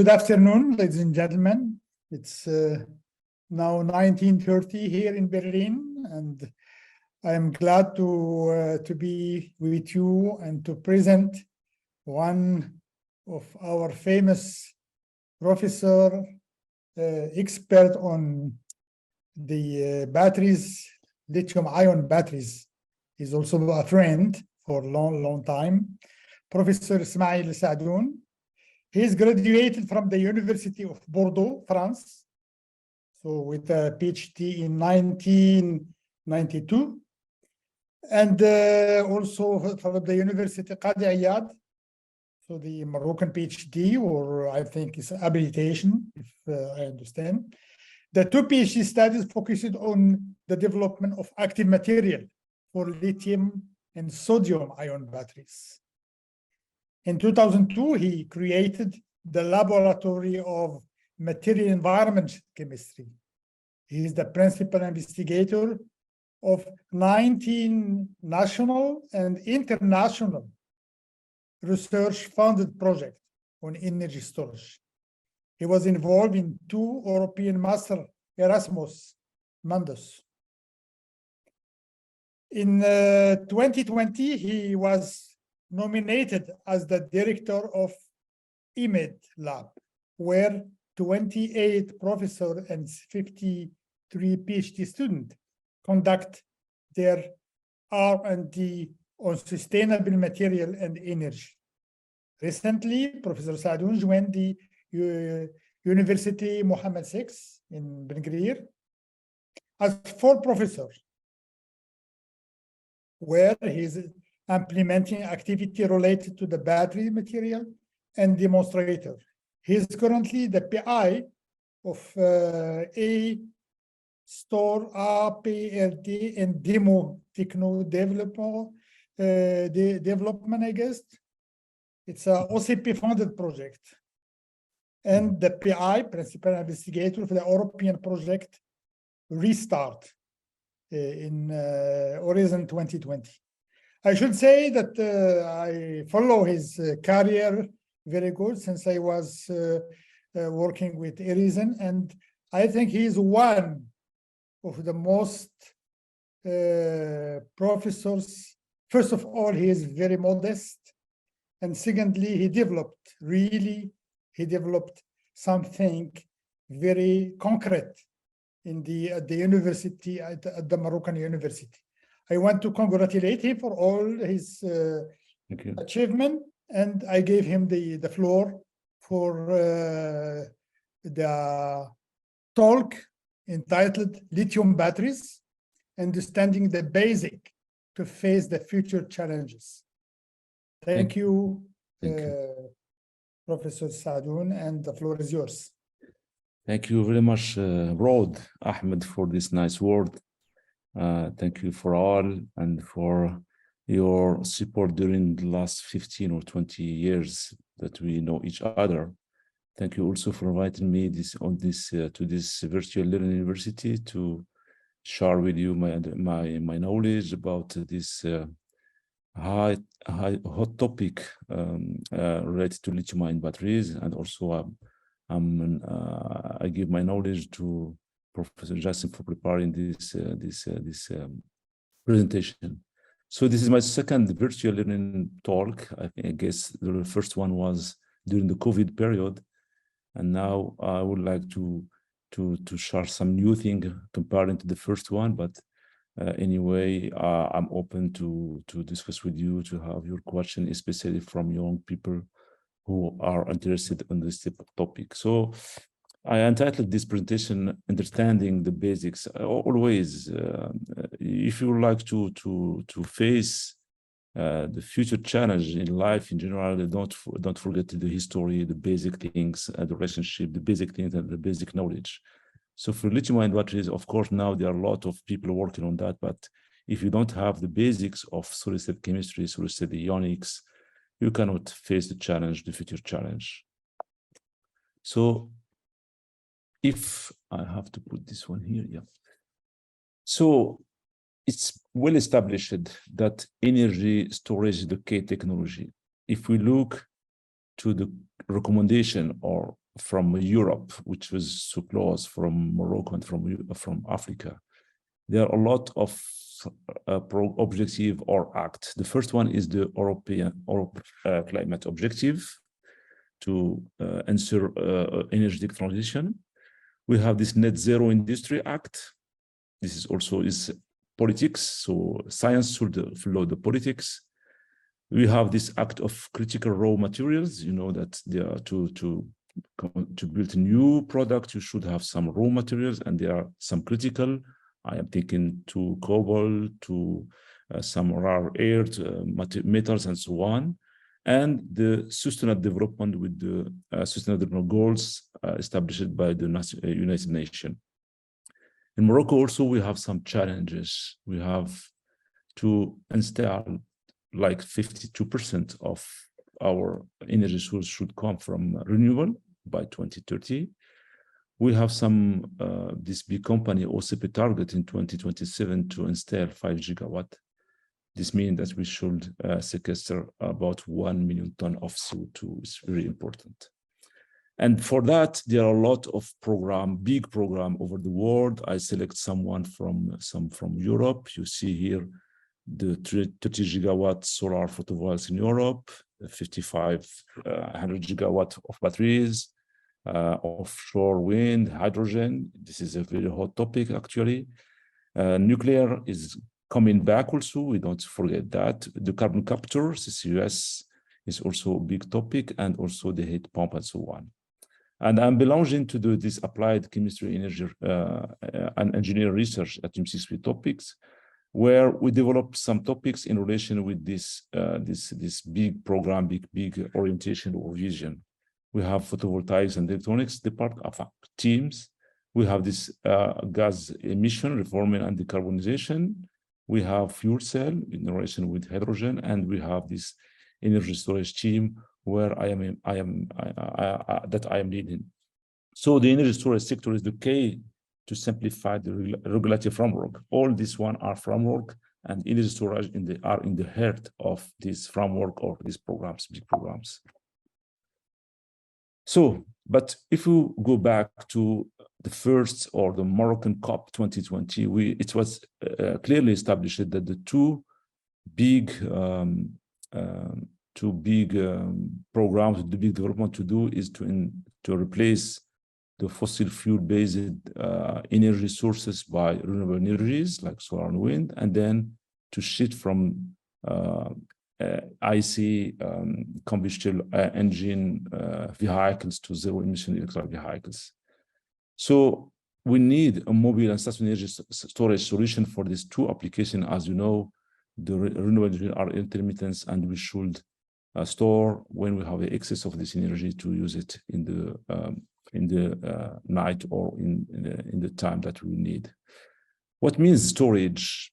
Good afternoon, ladies and gentlemen. It's now 19:30 here in Berlin, and I am glad to be with you and to present one of our famous professor, expert on the batteries, lithium-ion batteries. He's also a friend for a long time, Professor Ismael Saadoune. He's graduated from the University of Bordeaux, France, so with a PhD in 1992, and also from the University Cadi Ayyad, so the Moroccan PhD, or I think it's habilitation, if I understand. The two PhD studies focused on the development of active material for lithium and sodium-ion batteries. In 2002, he created the Laboratory of Material Environment Chemistry. He is the principal investigator of 19 national and international research-funded projects on energy storage. He was involved in 2 European Master Erasmus Mundus. In 2020, he was nominated as the director of Ayyad Lab, where 28 professors and 53 PhD students conduct their R&D on sustainable material and energy. Recently, Professor Saadoune joined the University Mohammed VI in Ben Guerir as full professor, where he's implementing activity related to the battery material and demonstrator. He is currently the PI of a store APRD and demo techno development, I guess. It's a OCP funded project. And the PI, principal investigator for the European project Restart in Horizon 2020. I should say that I follow his career very good since I was working with Horizon, and I think he is one of the most professors. First of all, he is very modest, and secondly, he developed something very concrete in at the university, at the Moroccan University. I want to congratulate him for all his achievement, and I gave him the floor for the talk entitled Lithium Batteries, Understanding the Basic to Face the Future Challenges. Thank you. Professor Saadoune, and the floor is yours. Thank you very much, Rod Ahmed, for this nice word. Thank you for all and for your support during the last 15 or 20 years that we know each other. Thank you also for inviting me to this virtual learning university to share with you my knowledge about this hot topic related to lithium-ion batteries, and also I give my knowledge to Professor Jassim for preparing this presentation. So this is my second virtual learning talk. I guess the first one was during the COVID period, and now I would like to share some new thing comparing to the first one. But anyway, I'm open to discuss with you, to have your question, especially from young people who are interested in this topic. So I entitled this presentation "Understanding the Basics." Always, if you would like to face the future challenge in life in general, don't forget the history, the basic things, the relationship, the basic things, and the basic knowledge. So for lithium-ion batteries, of course, now there are a lot of people working on that. But if you don't have the basics of solid-state chemistry, solid-state ionics, you cannot face the challenge, the future challenge. So if I have to put this one here, yeah. So it's well established that energy storage is the key technology. If we look to the recommendation or from Europe, which was so close, from Morocco and from Africa. There are a lot of objective or act. The first one is the European climate objective to ensure energy transition. We have this Net Zero Industry Act. This is also politics, so science should follow the politics. We have this act of critical raw materials. You know that they are to build a new product, you should have some raw materials, and there are some critical. I am thinking to cobalt, to some rare earth metals, and so on. And the sustainable development with the sustainable development goals established by the United Nations. In Morocco also, we have some challenges. We have to install like 52% of our energy source should come from renewable by 2030. We have some, this big company OCP target in 2027 to install 5 gigawatt. This means that we should sequester about 1 million tons of CO2. It's very important. And for that, there are a lot of big program over the world. I select some from Europe. You see here the 30 gigawatt solar photovoltaics in Europe, 5,500 gigawatt of batteries, offshore wind, hydrogen. This is a very hot topic, actually. Nuclear is coming back also. We don't forget that. The carbon capture, CCUS, is also a big topic, and also the heat pump and so on. And I'm belonging to this applied chemistry, energy, and engineering research at UMC topics, where we develop some topics in relation with this big program, big orientation or vision. We have photovoltaics and electronics teams. We have this gas emission reforming and decarbonization. We have fuel cell in relation with hydrogen, and we have this energy storage team where I am leading. So the energy storage sector is the key to simplify the regulatory framework. All these one are framework, and energy storage are in the heart of this framework or these programs, big programs. So, but if we go back to the first or the Moroccan COP 2020, it was clearly established that the two big programs, the big development to do is to replace the fossil fuel-based energy sources by renewable energies like solar and wind, and then to shift from IC combustion engine vehicles to zero-emission electric vehicles. So we need a mobile and stationary energy storage solution for these two applications. As you know, the renewable energy are intermittent, and we should store when we have an excess of this energy to use it in the night or in the time that we need. What means storage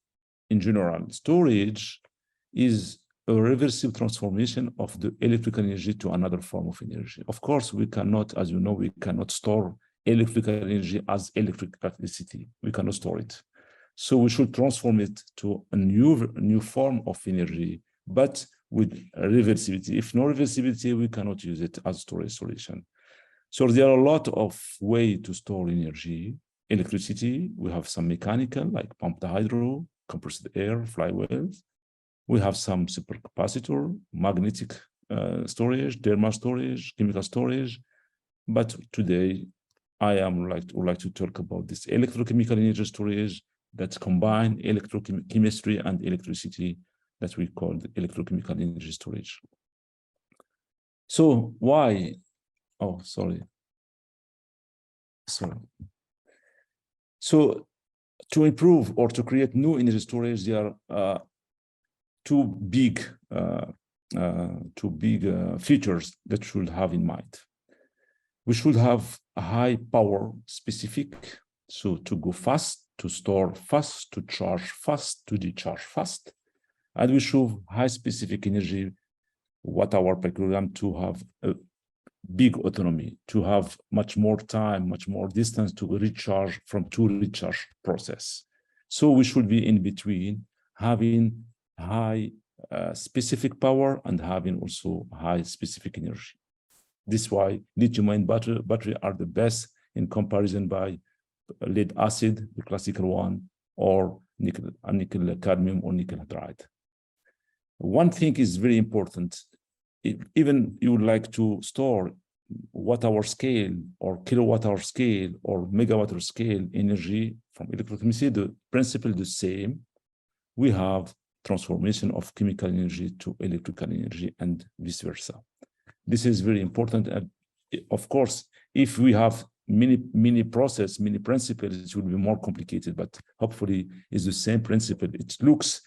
in general? Storage is a reversible transformation of the electrical energy to another form of energy. Of course, we cannot, as you know, we cannot store electrical energy as electricity. We cannot store it. So we should transform it to a new form of energy, but with reversibility. If no reversibility, we cannot use it as storage solution. So there are a lot of ways to store energy. Electricity, we have some mechanical, like pumped hydro, compressed air, flywheels. We have some supercapacitor, magnetic storage, thermal storage, chemical storage. But today, I would like to talk about this electrochemical energy storage that combine electrochemistry and electricity that we call the electrochemical energy storage. So why? Oh, sorry. So to improve or to create new energy storage, there are two big features that should have in mind. We should have a high power specific, so to go fast, to store fast, to charge fast, to discharge fast. And we should have high specific energy, watt-hour per kilogram, to have a big autonomy, to have much more time, much more distance to recharge from two recharge process. So we should be in between, having high specific power and having also high specific energy. This is why lithium-ion battery are the best in comparison by lead acid, the classical one, or nickel cadmium or nickel hydride. One thing is very important. Even you would like to store watt-hour scale or kilowatt-hour scale or megawatt-hour scale energy from electrochemistry, the principle is the same. We have transformation of chemical energy to electrical energy and vice versa. This is very important. And of course, if we have many process, many principles, it will be more complicated, but hopefully it's the same principle. It looks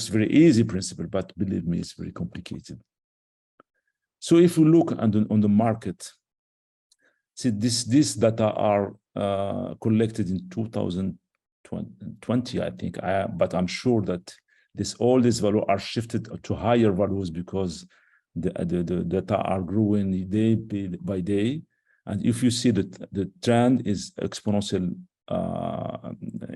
very easy principle, but believe me, it's very complicated. So if we look on the market, see this data are collected in 2020, I think, but I'm sure that all these values are shifted to higher values because the data are growing day by day. And if you see that the trend is exponential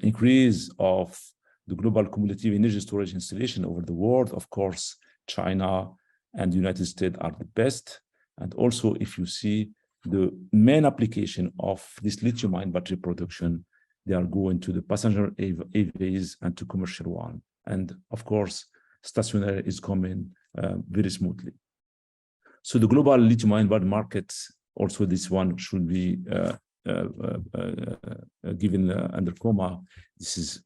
increase of the global cumulative energy storage installation over the world, of course, China and the United States are the best. And also, if you see the main application of this lithium-ion battery production, they are going to the passenger EVs and to commercial one. And of course, stationary is coming very smoothly. So the global lithium-ion battery market, also this one should be given under comma. This is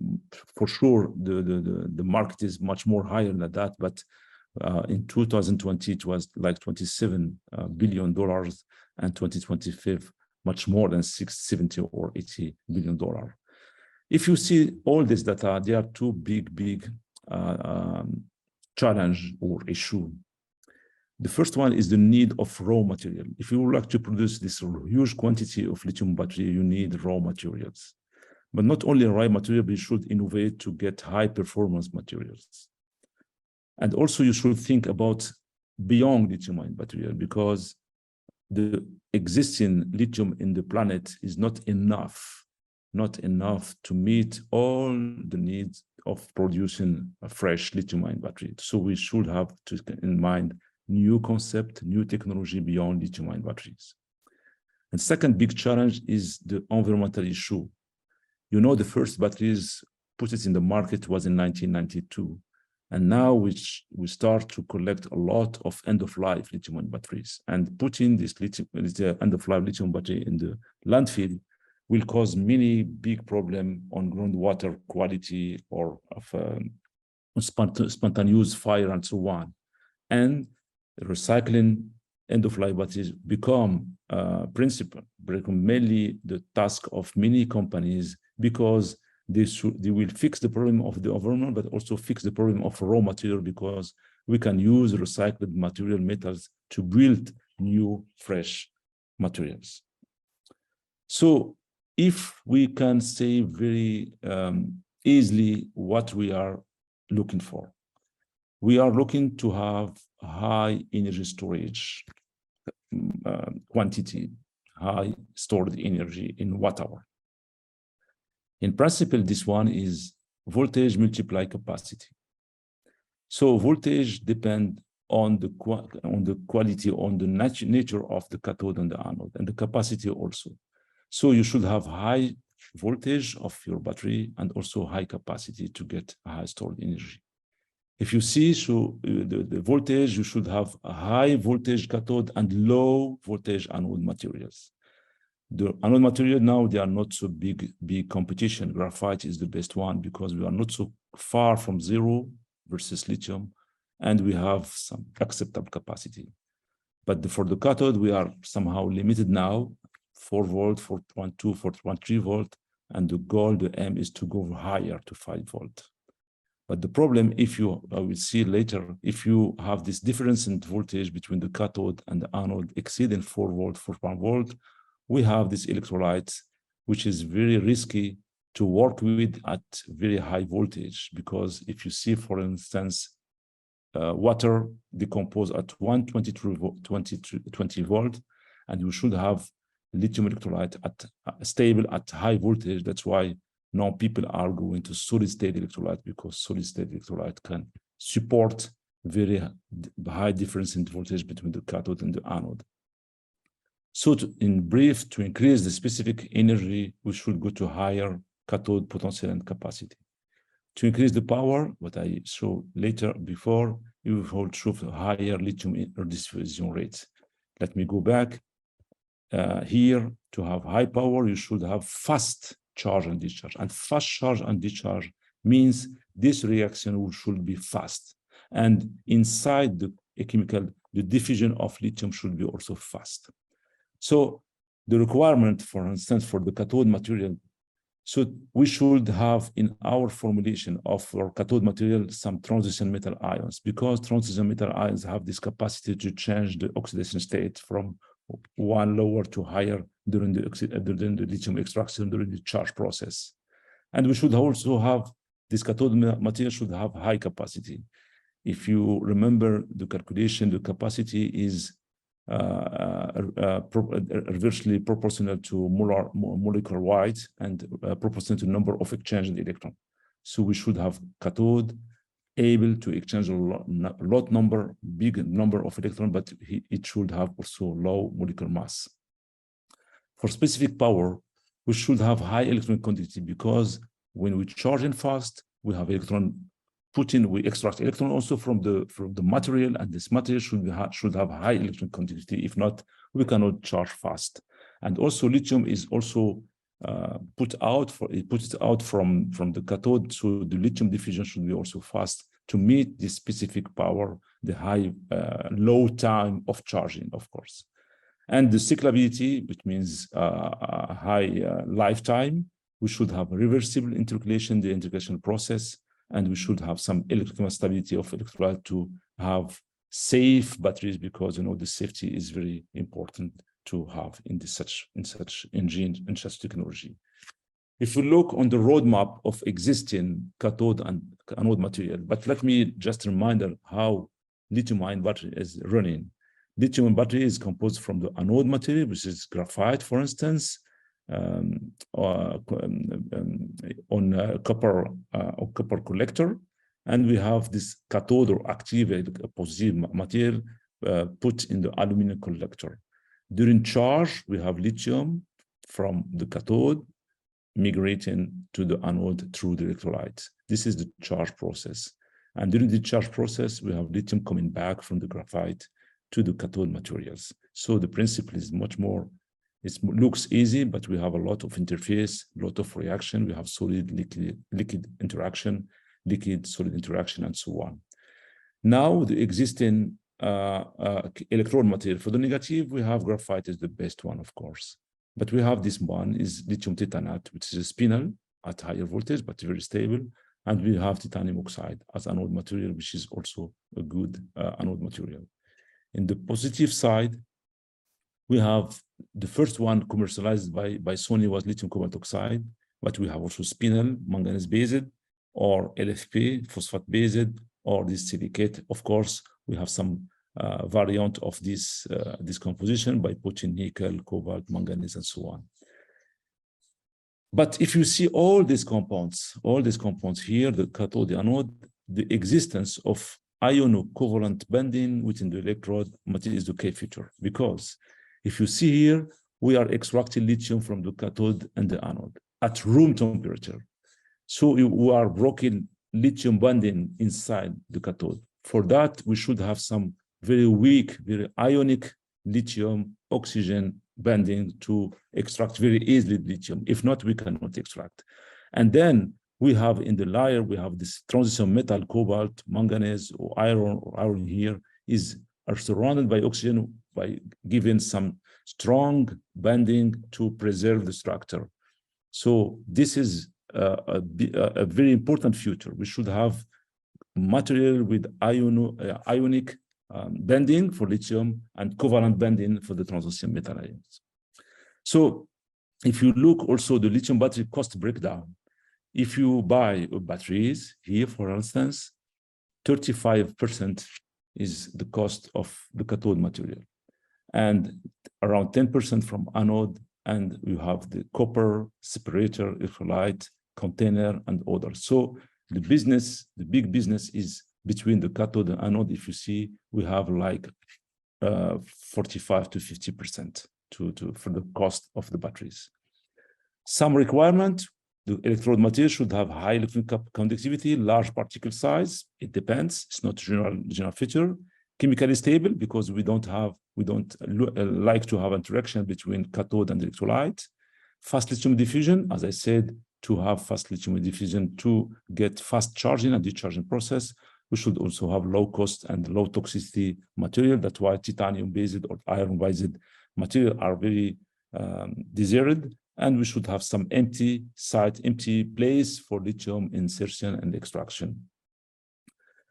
for sure, the market is much more higher than that, but in 2020, it was like $27 billion, and 2025, much more than 70 or $80 billion. If you see all this data, there are two big challenge or issue. The first one is the need of raw material. If you would like to produce this huge quantity of lithium battery, you need raw materials. But not only raw material, but you should innovate to get high performance materials. And also you should think about beyond lithium-ion material, because the existing lithium in the planet is not enough to meet all the needs of producing a fresh lithium-ion battery. So we should have to keep in mind new concept, new technology beyond lithium-ion batteries. And second big challenge is the environmental issue. You know, the first batteries put it in the market was in 1992. And now we start to collect a lot of end-of-life lithium-ion batteries. And putting this end-of-life lithium battery in the landfill will cause many big problems on groundwater quality or of spontaneous fire and so on. And recycling end-of-life batteries become mainly the task of many companies, because they will fix the problem of the environment, but also fix the problem of raw material, because we can use recycled material metals to build new fresh materials. So if we can say very easily what we are looking for, we are looking to have high energy storage quantity, high stored energy in watt-hour. In principle, this one is voltage multiply capacity. So voltage depends on the quality, on the nature of the cathode and the anode, and the capacity also. So you should have high voltage of your battery and also high capacity to get high stored energy. If you see, so the voltage, you should have a high voltage cathode and low voltage anode materials. The anode material now, they are not so big competition. Graphite is the best one because we are not so far from zero versus lithium, and we have some acceptable capacity. But for the cathode, we are somehow limited now, 4 volt, 4.2, 4.3 volt, and the goal, the aim is to go higher to 5 volt. But the problem, if you, I will see later, if you have this difference in voltage between the cathode and the anode exceeding 4 volt, 4.1 volt, we have this electrolyte, which is very risky to work with at very high voltage, because if you see, for instance, water decompose at 120 volt, and you should have lithium electrolyte at stable at high voltage. That's why now people are going to solid state electrolyte, because solid state electrolyte can support very high difference in voltage between the cathode and the anode. So in brief, to increase the specific energy, we should go to higher cathode potential and capacity. To increase the power, what I show later before, you will show higher lithium diffusion rates. Let me go back. Here, to have high power, you should have fast charge and discharge. And fast charge and discharge means this reaction should be fast. And inside the chemical, the diffusion of lithium should be also fast. So the requirement, for instance, for the cathode material, so we should have in our formulation of our cathode material some transition metal ions, because transition metal ions have this capacity to change the oxidation state from one lower to higher during the lithium extraction, during the charge process. And we should also have this cathode material should have high capacity. If you remember the calculation, the capacity is inversely proportional to molecular weight and proportional to number of exchanged electrons. So we should have cathode able to exchange a big number of electrons, but it should have also low molecular mass. For specific power, we should have high electron quantity, because when we charge in fast, we have electron put in, we extract electron also from the material, and this material should have high electron quantity. If not, we cannot charge fast. And also lithium is also put out from the cathode, so the lithium diffusion should be also fast to meet the specific power, the high low time of charging, of course. And the cyclability, which means high lifetime, we should have reversible intercalation, the intercalation process, and we should have some electrical stability of electrolyte to have safe batteries, because the safety is very important to have in such engine and such technology. If we look on the roadmap of existing cathode and anode material, but let me just remind how lithium-ion battery is running. Lithium battery is composed from the anode material, which is graphite, for instance, on a copper collector, and we have this cathode or active positive material put in the aluminum collector. During charge, we have lithium from the cathode migrating to the anode through the electrolyte. This is the charge process. And during the charge process, we have lithium coming back from the graphite to the cathode materials. So the principle is much more, it looks easy, but we have a lot of interface, a lot of reaction. We have solid liquid interaction, liquid solid interaction, and so on. Now the existing electrode material for the negative, we have graphite is the best one, of course. But we have this one is lithium titanate, which is a spinel at higher voltage, but very stable. And we have titanium oxide as anode material, which is also a good anode material. In the positive side, we have the first one commercialized by Sony was lithium cobalt oxide, but we have also spinel, manganese based, or LFP, phosphate based, or this silicate. Of course, we have some variant of this composition by putting nickel, cobalt, manganese, and so on. But if you see all these compounds here, the cathode, the anode, the existence of iono-covalent bonding within the electrode material is the key feature, because if you see here, we are extracting lithium from the cathode and the anode at room temperature. So we are broken lithium bonding inside the cathode. For that, we should have some very weak, very ionic lithium oxygen bonding to extract very easily lithium. If not, we cannot extract. And then we have in the layer, we have this transition metal, cobalt, manganese, or iron here are surrounded by oxygen by giving some strong bonding to preserve the structure. So this is a very important feature. We should have material with ionic bonding for lithium and covalent bonding for the transition metal ions. So if you look also the lithium battery cost breakdown, if you buy batteries here, for instance, 35% is the cost of the cathode material, and around 10% from anode, and you have the copper, separator, electrolyte, container, and others. So the big business is between the cathode and anode, if you see, we have like 45 to 50% for the cost of the batteries. Some requirement, the electrode material should have high electron conductivity, large particle size. It depends. It's not general feature. Chemically stable, because we don't like to have interaction between cathode and electrolyte. Fast lithium diffusion, as I said, to have fast lithium diffusion to get fast charging and discharging process. We should also have low cost and low toxicity material. That's why titanium-based or iron-based material are very desired. And we should have some empty place for lithium insertion and extraction.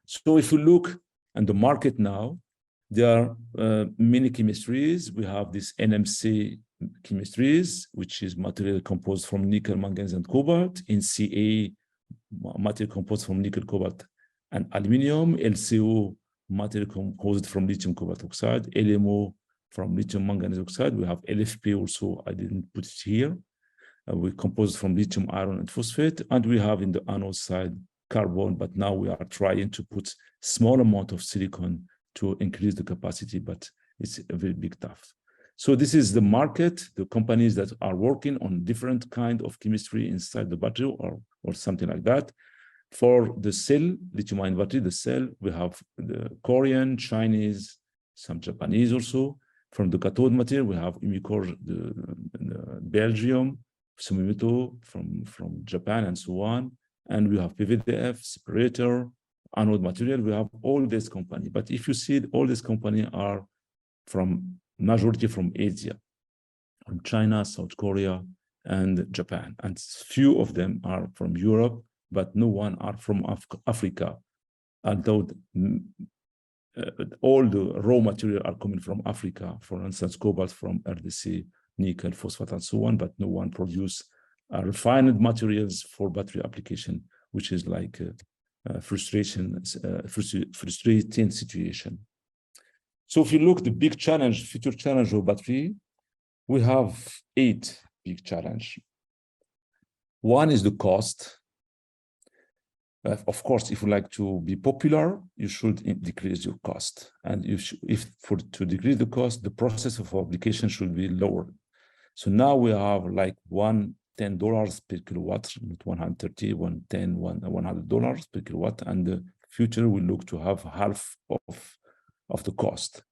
So if you look at the market now, there are many chemistries. We have this NMC chemistries, which is material composed from nickel, manganese, and cobalt. NCA, material composed from nickel, cobalt, and aluminum. LCO, material composed from lithium cobalt oxide. LMO, from lithium manganese oxide. We have LFP also, I didn't put it here. We composed from lithium, iron, and phosphate. And we have in the anode side carbon, but now we are trying to put small amount of silicon to increase the capacity, but it's a very big tough. So this is the market, the companies that are working on different kind of chemistry inside the battery or something like that. For the cell, lithium-ion battery, the cell, we have the Korean, Chinese, some Japanese also. From the cathode material, we have Umicore, the Belgium, Sumitomo from Japan, and so on. And we have PVDF, separator, anode material. We have all these companies. But if you see, all these companies are from majority from Asia, from China, South Korea, and Japan. And few of them are from Europe, but no one are from Africa. Although all the raw material are coming from Africa, for instance, cobalt from RDC, nickel, phosphate, and so on, but no one produce refined materials for battery application, which is like frustrating situation. So if you look the big challenge, future challenge of battery, we have 8 big challenge. One is the cost. Of course, if you like to be popular, you should decrease your cost. And to decrease the cost, the process of application should be lower. So now we have like $110 per kilowatt, not 130, $110, $100 per kilowatt. And the future will look to have half of the cost.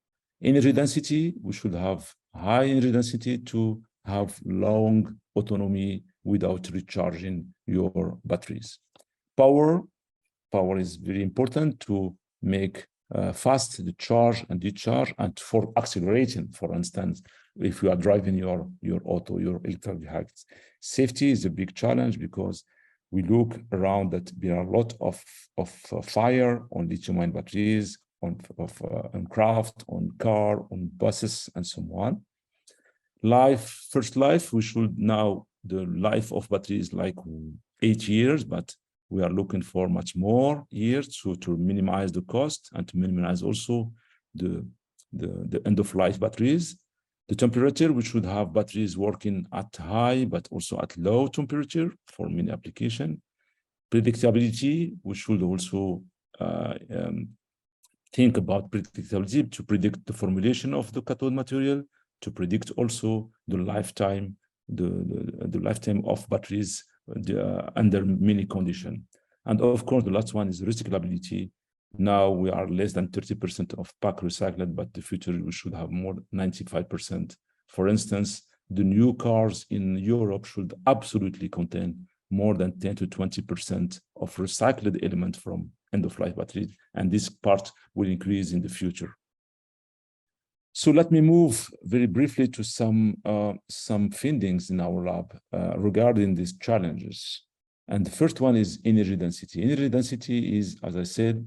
Energy density, we should have high energy density to have long autonomy without recharging your batteries. Power is very important to make fast the charge and discharge, and for accelerating, for instance, if you are driving your auto, your electric vehicles. Safety is a big challenge because we look around that there are a lot of fire on lithium-ion batteries, on craft, on car, on buses, and so on. First life, we should now, the life of batteries is like 8 years, but we are looking for much more years to minimize the cost and to minimize also the end-of-life batteries. The temperature, we should have batteries working at high, but also at low temperature for many applications. Predictability, we should also think about predictability to predict the formulation of the cathode material, to predict also the lifetime, the lifetime of batteries under many conditions. And of course, the last one is recyclability. Now we are less than 30% of pack recycled, but the future we should have more than 95%. For instance, the new cars in Europe should absolutely contain more than 10 to 20% of recycled element from end-of-life batteries, and this part will increase in the future. So let me move very briefly to some findings in our lab regarding these challenges. And the first one is energy density. Energy density is, as I said,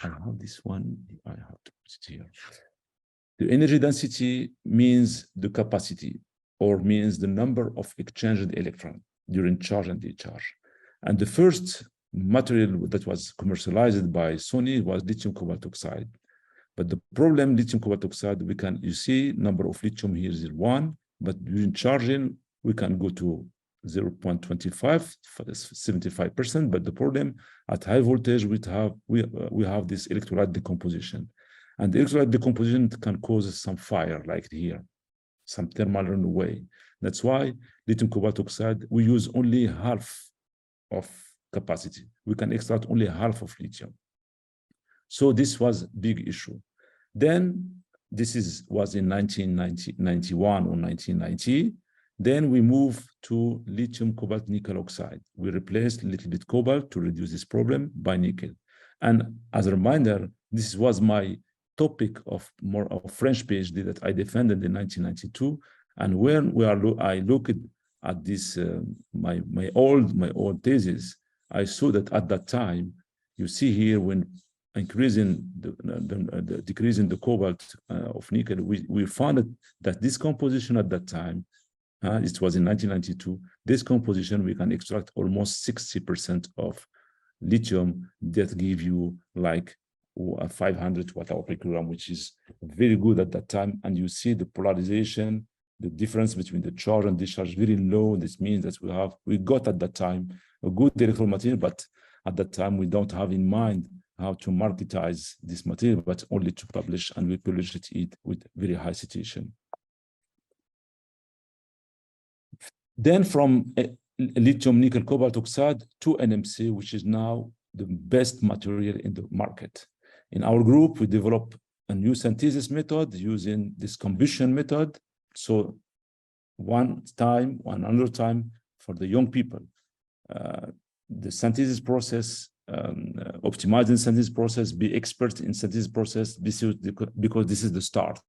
I have this one, I have to put it here. The energy density means the capacity, or means the number of exchanged electrons during charge and discharge. And the first material that was commercialized by Sony was lithium cobalt oxide. But the problem, lithium cobalt oxide, you see number of lithium here is 1, but during charging, we can go to 0.25, 75%. But the problem at high voltage, we have this electrolyte decomposition, and the electrolyte decomposition can cause some fire, like here, some thermal runaway. That's why lithium cobalt oxide, we use only half of capacity. We can extract only half of lithium. So this was a big issue. Then this was in 1991 or 1990. Then we moved to lithium cobalt nickel oxide. We replaced a little bit cobalt to reduce this problem by nickel. And as a reminder, this was my topic of French PhD that I defended in 1992. And when I looked at this, my old thesis, I saw that at that time, you see here, when increasing the decreasing the cobalt of nickel, we found that this composition at that time, it was in 1992, this composition, we can extract almost 60% of lithium that give you like 500 watt-hour per kilogram, which is very good at that time. And you see the polarization, the difference between the charge and discharge, very low. This means that we got at that time a good electrode material, but at that time we don't have in mind how to marketize this material, but only to publish, and we publish it with very high citation. Then from lithium nickel cobalt oxide to NMC, which is now the best material in the market. In our group, we developed a new synthesis method using this combustion method. So another time for the young people, the synthesis process, optimizing synthesis process, be expert in synthesis process, because this is the start.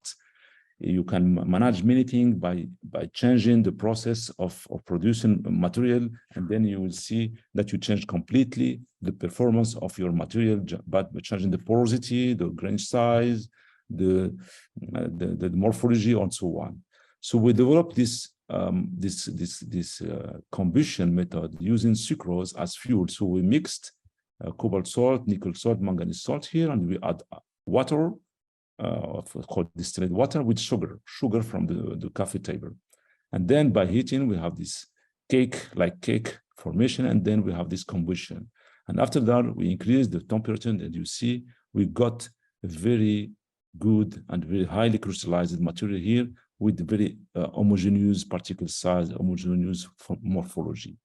You can manage many things by changing the process of producing material, and then you will see that you change completely the performance of your material, but by changing the porosity, the grain size, the morphology, and so on. So we developed this combustion method using sucrose as fuel. So we mixed cobalt salt, nickel salt, manganese salt here, and we add water, called distilled water, with sugar from the coffee table. And then by heating, we have this cake formation, and then we have this combustion. And after that, we increase the temperature, and you see we got a very good and very highly crystallized material here with very homogeneous particle size, homogeneous morphology.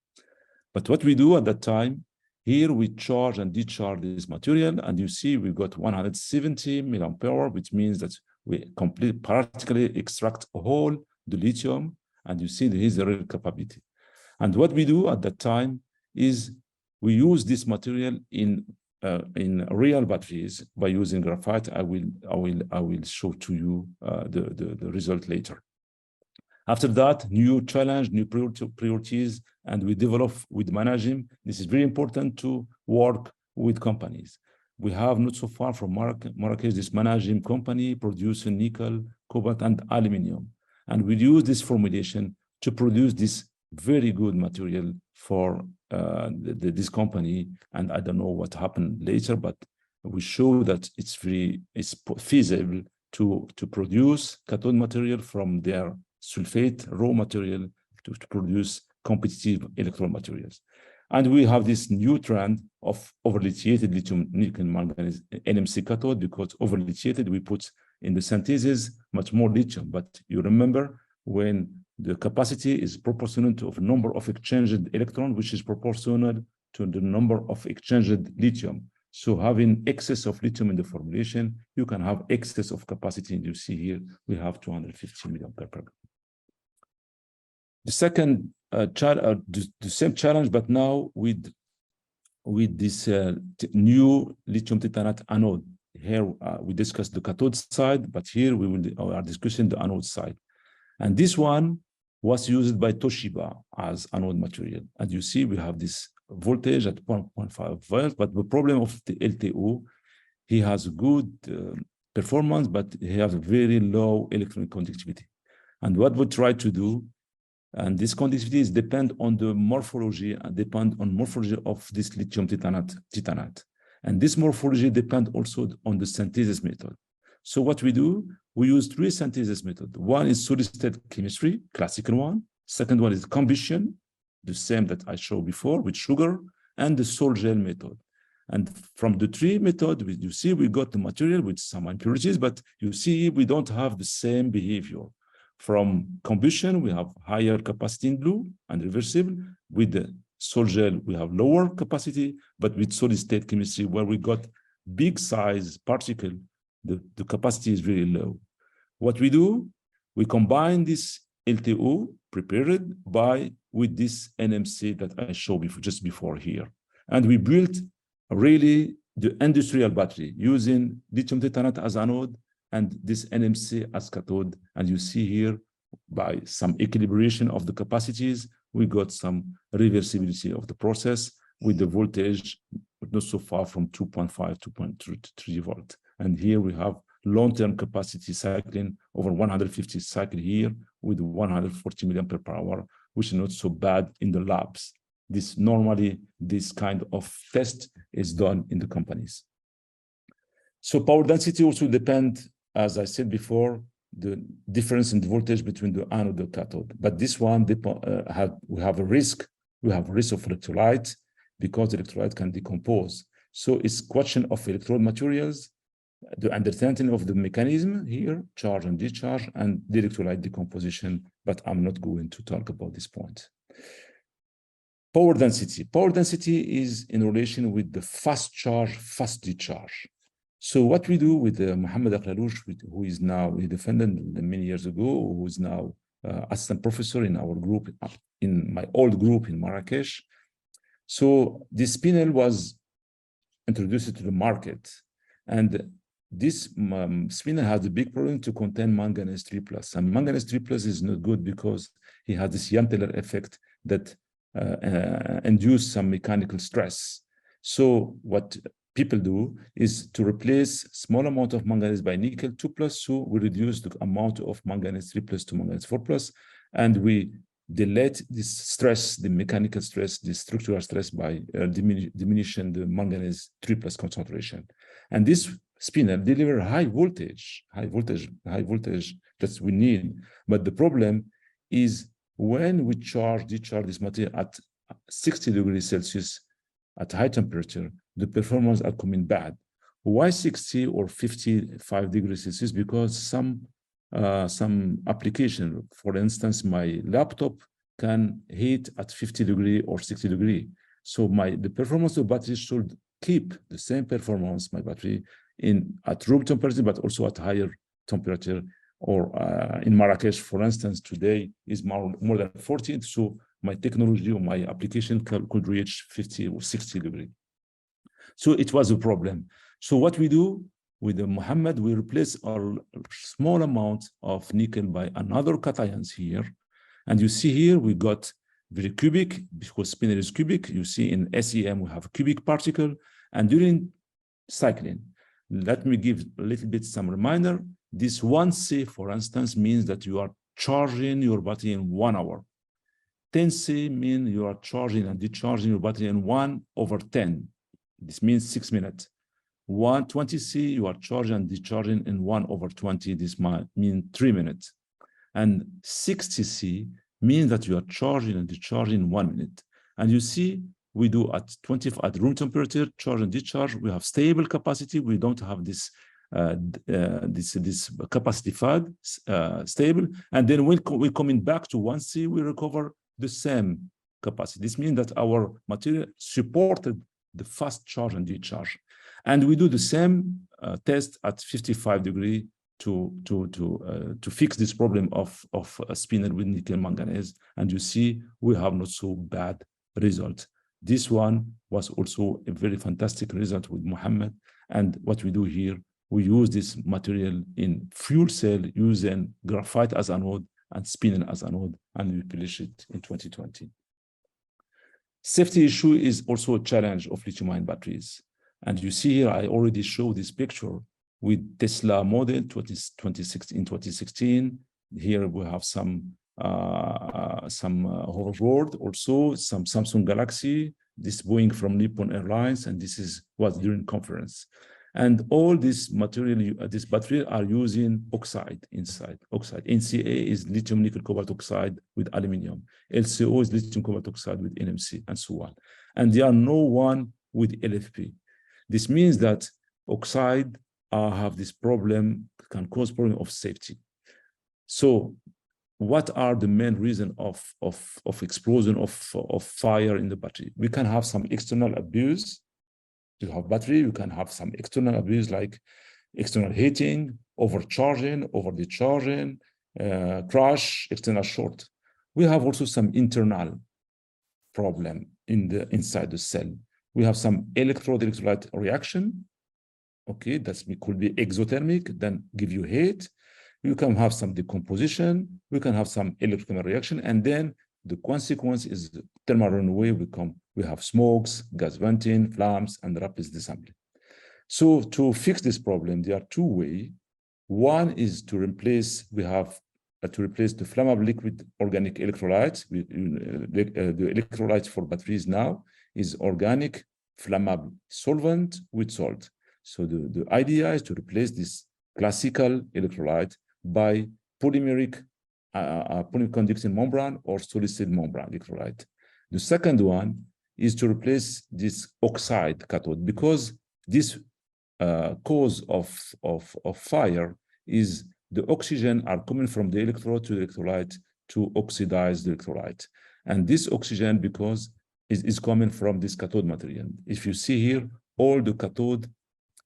But what we do at that time, here we charge and discharge this material, and you see we got 170 milliampere, which means that we practically extract all the lithium, and you see here's the real capability. And what we do at that time is we use this material in real batteries by using graphite. I will show to you the result later. After that, new challenge, new priorities, and we develop with managing. This is very important to work with companies. We have not so far from Marrackech this managing company producing nickel, cobalt, and aluminum. And we use this formulation to produce this very good material for this company. And I don't know what happened later, but we show that it's feasible to produce cathode material from their sulfate raw material to produce competitive electrode materials. And we have this new trend of overlithiated lithium nickel manganese NMC cathode, because overlithiated, we put in the synthesis much more lithium. But you remember, when the capacity is proportional to the number of exchanged electrons, which is proportional to the number of exchanged lithium. So having excess of lithium in the formulation, you can have excess of capacity. And you see here, we have 250 milliampere. The second the same challenge, but now with this new lithium titanate anode. Here we discussed the cathode side, but here we are discussing the anode side. And this one was used by Toshiba as anode material. And you see we have this voltage at 1.5 volts, but the problem of the LTO, he has good performance, but he has a very low electronic conductivity. And what we try to do, and this conductivity depend on the morphology and depend on morphology of this lithium titanate. And this morphology depend also on the synthesis method. So what we do, we use three synthesis methods. One is solid state chemistry, classical one. Second one is combustion. the same that I showed before with sugar and the sol gel method. And from the three method, you see we got the material with some impurities, but you see we don't have the same behavior. From combustion, we have higher capacity in blue and reversible. With the sol gel, we have lower capacity, but with solid state chemistry, where we got big size particle, the capacity is very low. What we do, we combine this LTO prepared with this NMC that I showed just before here. And we built really the industrial battery using lithium titanate as anode and this NMC as cathode. And you see here, by some equilibration of the capacities, we got some reversibility of the process with the voltage not so far from 2.5 to 2.3 volt. And here we have long-term capacity cycling over 150 cycle here with 140 milliampere per hour, which is not so bad in the labs. This kind of test is done in the companies. So power density also depends, as I said before, the difference in the voltage between the anode and the cathode. But this one, we have a risk. We have a risk of electrolyte because the electrolyte can decompose. So it's question of electrode materials, the understanding of the mechanism here, charge and discharge, and the electrolyte decomposition, but I'm not going to talk about this point. Power density. Power density is in relation with the fast charge, fast discharge. So what we do with Mohammed Akhlalouche, who is now a defendant many years ago, who is now assistant professor in our group, in my old group in Marrackech. So this spinel was introduced to the market, and this spinel has a big problem to contain manganese 3+. And manganese 3+ is not good because he has this Jahn-Teller effect that induce some mechanical stress. So what people do is to replace small amount of manganese by nickel 2+, so we reduce the amount of manganese 3+ to manganese 4+, and we delete this stress, the mechanical stress, the structural stress by diminishing the manganese 3+ concentration. And this spinel deliver high voltage that we need. But the problem is when we discharge this material at 60 degrees Celsius at high temperature, the performance are coming bad. Why 60 or 55 degrees Celsius? Because some application, for instance, my laptop can heat at 50 degree or 60 degree. So the performance of battery should keep the same performance, my battery, at room temperature, but also at higher temperature. Or in Marrakesh, for instance, today is more than 40. So my technology or my application could reach 50 or 60 degrees. So it was a problem. So what we do with the Mohammed, we replace a small amount of nickel by another cations here. And you see here, we got very cubic, because spinel is cubic. You see in SEM, we have a cubic particle. And during cycling, let me give a little bit some reminder. This 1C, for instance, means that you are charging your battery in 1 hour. 10C means you are charging and discharging your battery in 1/10. This means 6 minutes. 120C, you are charging and discharging in 1/20. This means 3 minutes. And 60C means that you are charging and discharging in 1 minute. And you see, we do at room temperature, charge and discharge. We have stable capacity. We don't have this capacity fad stable. And then when we're coming back to 1C, we recover the same capacity. This means that our material supported the fast charge and discharge. And we do the same test at 55 degrees to fix this problem of a spinel with nickel manganese. And you see, we have not so bad result. This one was also a very fantastic result with Mohammed. And what we do here, we use this material in fuel cell using graphite as anode and spinel as anode, and we publish it in 2020. Safety issue is also a challenge of lithium-ion batteries. And you see here, I already showed this picture with Tesla model 2016. Here we have some hoverboard, also some Samsung Galaxy, this Boeing from Nippon Airlines, and this was during conference. And all this material, this battery are using oxide inside. Oxide. NCA is lithium nickel cobalt oxide with aluminum. LCO is lithium cobalt oxide with NMC, and so on. And there are no one with LFP. This means that oxide have this problem, can cause problem of safety. So what are the main reasons of explosion of fire in the battery? We can have some external abuse. You have battery, you can have some external abuse like external heating, overcharging, over-discharging, crash, external short. We have also some internal problem inside the cell. We have some electrode-electrolyte reaction. Okay, that could be exothermic, then give you heat. You can have some decomposition. We can have some electrochemical reaction, and then the consequence is the thermal runaway. We have smokes, gas venting, flames, and rapid disassembly. So to fix this problem, there are two ways. One is to replace. We have to replace the flammable liquid organic electrolytes. The electrolytes for batteries now is organic flammable solvent with salt. So the idea is to replace this classical electrolyte by polymeric polyconducting membrane or solid-state membrane electrolyte. The second one is to replace this oxide cathode, because this cause of fire is the oxygen are coming from the electrode to the electrolyte to oxidize the electrolyte. And this oxygen, because is coming from this cathode material. If you see here, all the cathode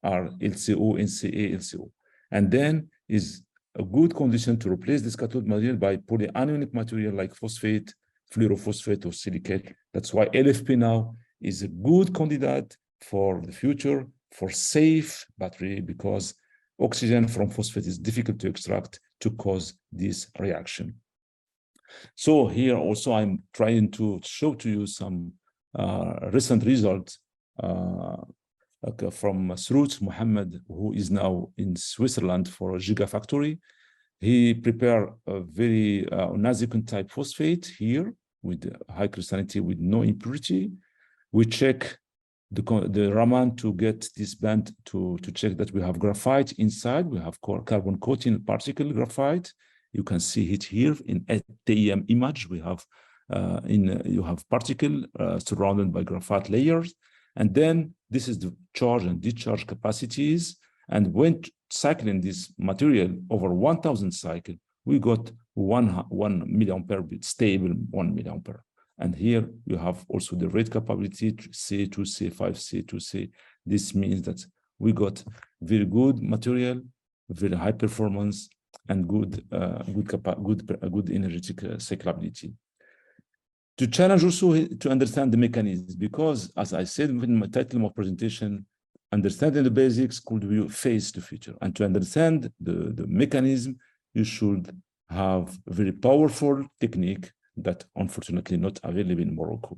are LCO, NCA, LCO. And then is a good condition to replace this cathode material by polyanionic material like phosphate, fluorophosphate, or silicate. That's why LFP now is a good candidate for the future for safe battery, because oxygen from phosphate is difficult to extract to cause this reaction. So here also I'm trying to show to you some recent results from Mohammed, who is now in Switzerland for a gigafactory. He prepared a very Nazikin type phosphate here with high crystallinity with no impurity. We check the Raman to get this band to check that we have graphite inside. We have carbon coating particle graphite. You can see it here in TEM image. We have you have particle surrounded by graphite layers. And then this is the charge and discharge capacities. And when cycling this material over 1,000 cycles, we got 1 milliampere bit, stable 1 milliampere. And here you have also the rate capability, C2, C5, C2, C. This means that we got very good material, very high performance, and good energetic cyclability. To challenge also to understand the mechanisms, because as I said in my title of my presentation, understanding the basics could be face the future. And to understand the mechanism, you should have a very powerful technique that unfortunately not available in Morocco.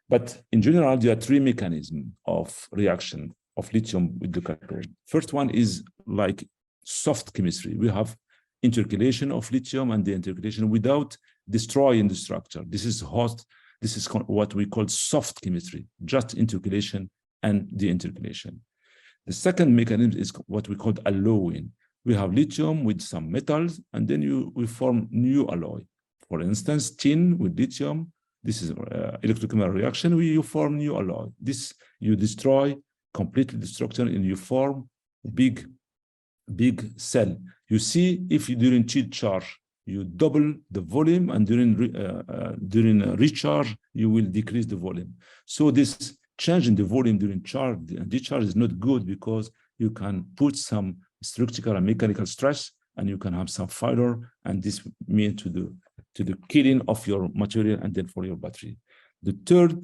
But in general, there are three mechanisms of reaction of lithium with the cathode. First one is like soft chemistry. We have intercalation of lithium and the intercalation without destroying the structure. This is hot. This is what we call soft chemistry, just intercalation and the intercalation. The second mechanism is what we call alloying. We have lithium with some metals, and then we form new alloy. For instance, tin with lithium. This is electrochemical reaction. You form new alloy. This you destroy completely the structure, and you form big cell. You see, if you during chill charge, you double the volume, and during recharge, you will decrease the volume. So this change in the volume during charge and discharge is not good, because you can put some structural and mechanical stress, and you can have some failure, and this means to the killing of your material and then for your battery. The third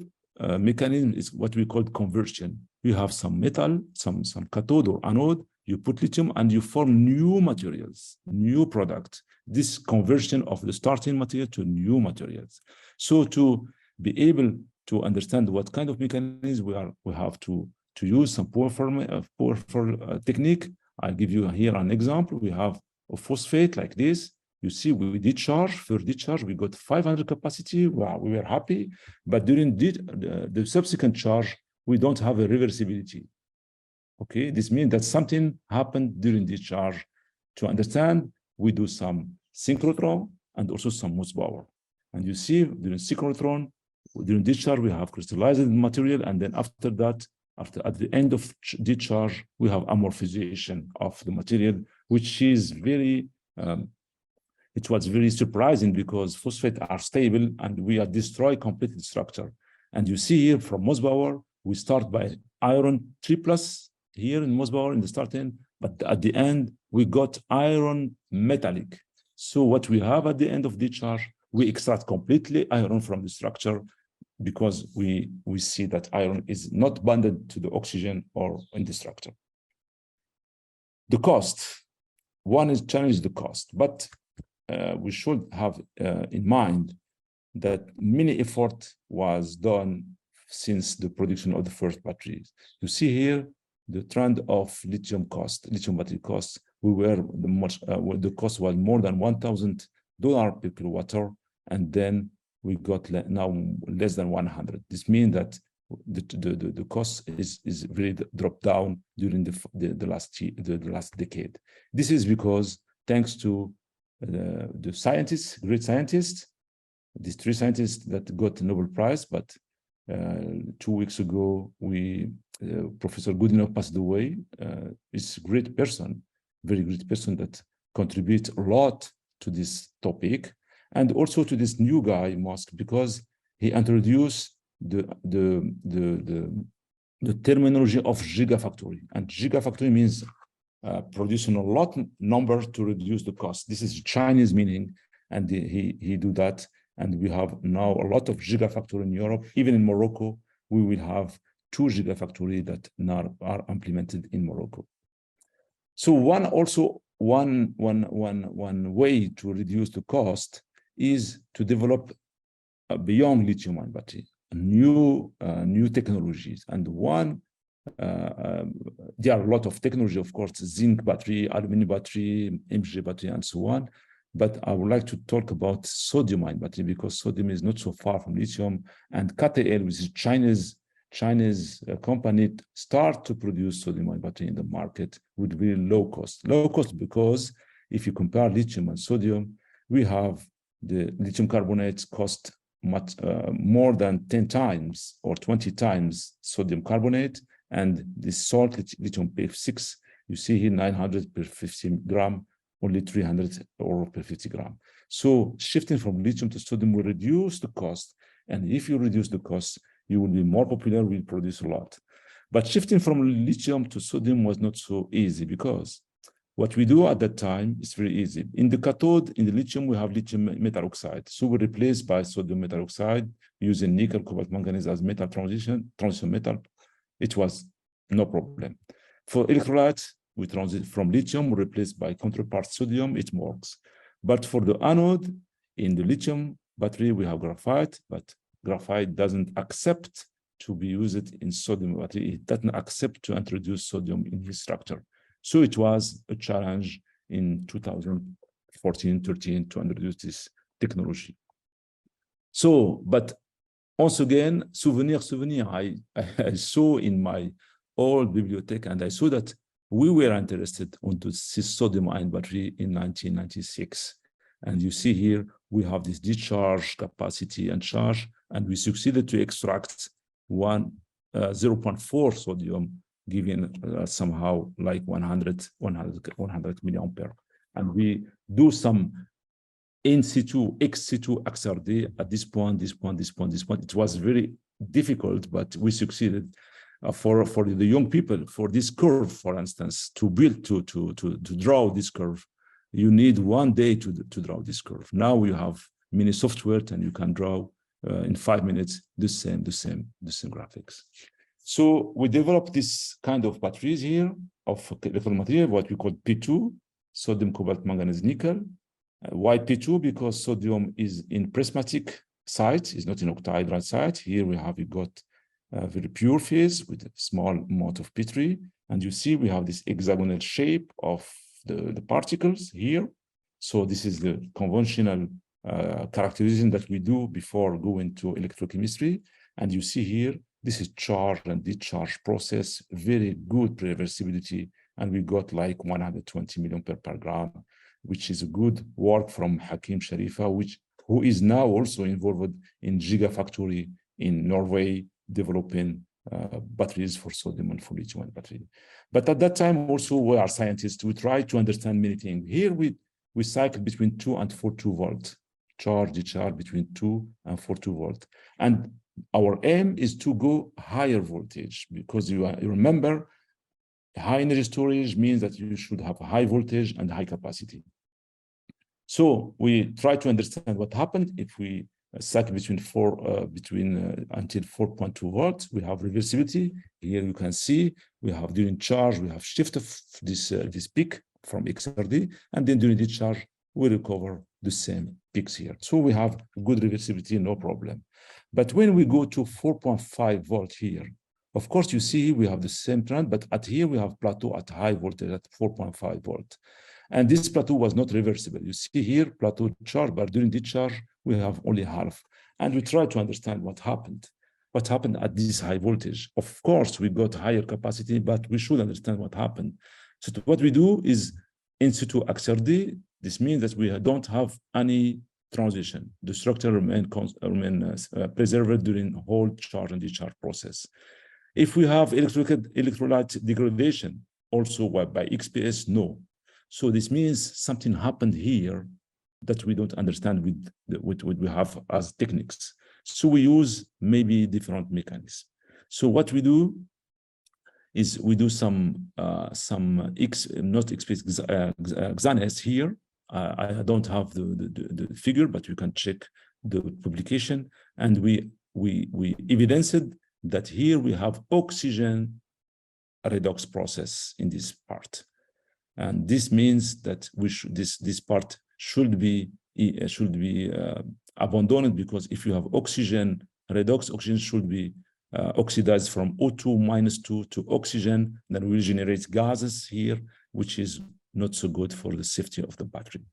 mechanism is what we call conversion. You have some metal, some cathode or anode, you put lithium and you form new materials, new product. This conversion of the starting material to new materials. So to be able to understand what kind of mechanism we have to use some powerful technique. I'll give you here an example. We have a phosphate like this. You see, we discharge, first discharge, we got 500 capacity. Wow, we were happy. But during the subsequent charge, we don't have a reversibility. Okay, this means that something happened during discharge. To understand, we do some synchrotron and also some Morse power. And you see during synchrotron, during discharge, we have crystallized material, and then after that, at the end of discharge, we have amorphization of the material, which is very, it was very surprising because phosphates are stable and we are destroy completely structure. And you see here from Mosbauer, we start by iron 3+ here in Mosbauer in the starting, but at the end, we got iron metallic. So what we have at the end of discharge, we extract completely iron from the structure because we see that iron is not bonded to the oxygen or in the structure. The cost, one is challenge the cost, but we should have in mind that many effort was done since the production of the first batteries. You see here the trend of lithium battery cost. The cost was more than $1,000 per kilowatt-hour, and then we got now less than 100. This means that the cost is really dropped down during the last decade. This is because thanks to the scientists, great scientists, these 3 scientists that got the Nobel Prize, but 2 weeks ago, Professor Goodenough passed away. He's a great person, very great person that contributes a lot to this topic, and also to this new guy, Musk, because he introduced the terminology of gigafactory. And gigafactory means producing a lot number to reduce the cost. This is Chinese meaning, and he do that. And we have now a lot of gigafactory in Europe. Even in Morocco, we will have 2 gigafactories that now are implemented in Morocco. So one way to reduce the cost is to develop beyond lithium-ion battery, new technologies. And there are a lot of technology, of course, zinc battery, aluminum battery, MG battery, and so on. But I would like to talk about sodium-ion battery because sodium is not so far from lithium. And KTL, which is Chinese company, start to produce sodium-ion battery in the market with very low cost. Low cost because if you compare lithium and sodium, we have the lithium carbonate cost much more than 10 times or 20 times sodium carbonate, and the salt lithium P6, you see here 900 per 50 gram, only 300 euro per 50 gram. So shifting from lithium to sodium will reduce the cost, and if you reduce the cost, you will be more popular, will produce a lot. But shifting from lithium to sodium was not so easy because what we do at that time is very easy. In the cathode, in the lithium, we have lithium metal oxide. So we replace by sodium metal oxide using nickel, cobalt, manganese as metal transition metal. It was no problem. For electrolyte, we transit from lithium, replaced by counterpart sodium, it works. But for the anode, in the lithium battery, we have graphite, but graphite doesn't accept to be used in sodium battery. It doesn't accept to introduce sodium in its structure. So it was a challenge in 2014-13 to introduce this technology. So, but once again, souvenir, I saw in my old bibliothèque, and I saw that we were interested into this sodium-ion battery in 1996. And you see here, we have this discharge capacity and charge, and we succeeded to extract 0.4 sodium, giving somehow like 100 milliampere. And we do some in situ, ex situ XRD at this point. It was very difficult, but we succeeded. For the young people, for this curve, for instance, to build, to draw this curve, you need 1 day to draw this curve. Now we have many software, and you can draw in 5 minutes the same graphics. So we developed this kind of batteries here of electrode material, what we call P2, sodium, cobalt, manganese, nickel. Why P2? Because sodium is in prismatic site, is not in octahedral site. Here we got a very pure phase with a small amount of P3. And you see we have this hexagonal shape of the particles here. So this is the conventional characterization that we do before going to electrochemistry. And you see here, This is charge and discharge process, very good reversibility, and we got like 120 million per gram, which is a good work from Hakim Sharifa, who is now also involved in Gigafactory in Norway, developing batteries for sodium and for lithium battery. But at that time also, we are scientists, we try to understand many things. Here we cycle between 2 and 42 volts, charge, discharge between 2 and 42 volts. And our aim is to go higher voltage, because you remember, high energy storage means that you should have high voltage and high capacity. So we try to understand what happened if we cycle between until 4.2 volts. We have reversibility. Here you can see we have during charge, we have shift of this peak from XRD, and then during discharge, we recover the same peaks here. So we have good reversibility, no problem. But when we go to 4.5 volts here, of course, you see we have the same trend, but at here we have plateau at high voltage at 4.5 volts. And this plateau was not reversible. You see here plateau charge, but during discharge, we have only half. And we try to understand what happened at this high voltage. Of course, we got higher capacity, but we should understand what happened. So what we do is in situ XRD. This means that we don't have any transition. The structure remain preserved during the whole charge and discharge process. If we have electrolyte degradation, also by XPS, no. So this means something happened here that we don't understand with what we have as techniques. So we use maybe different mechanisms. So what we do is we do some not XPS Xanes here. I don't have the figure, but you can check the publication, and we evidenced that here we have oxygen redox process in this part, and this means that this part should be abandoned, because if you have oxygen redox, oxygen should be oxidized from O2 -2 to oxygen, then will generate gases here, which is not so good for the safety of the battery.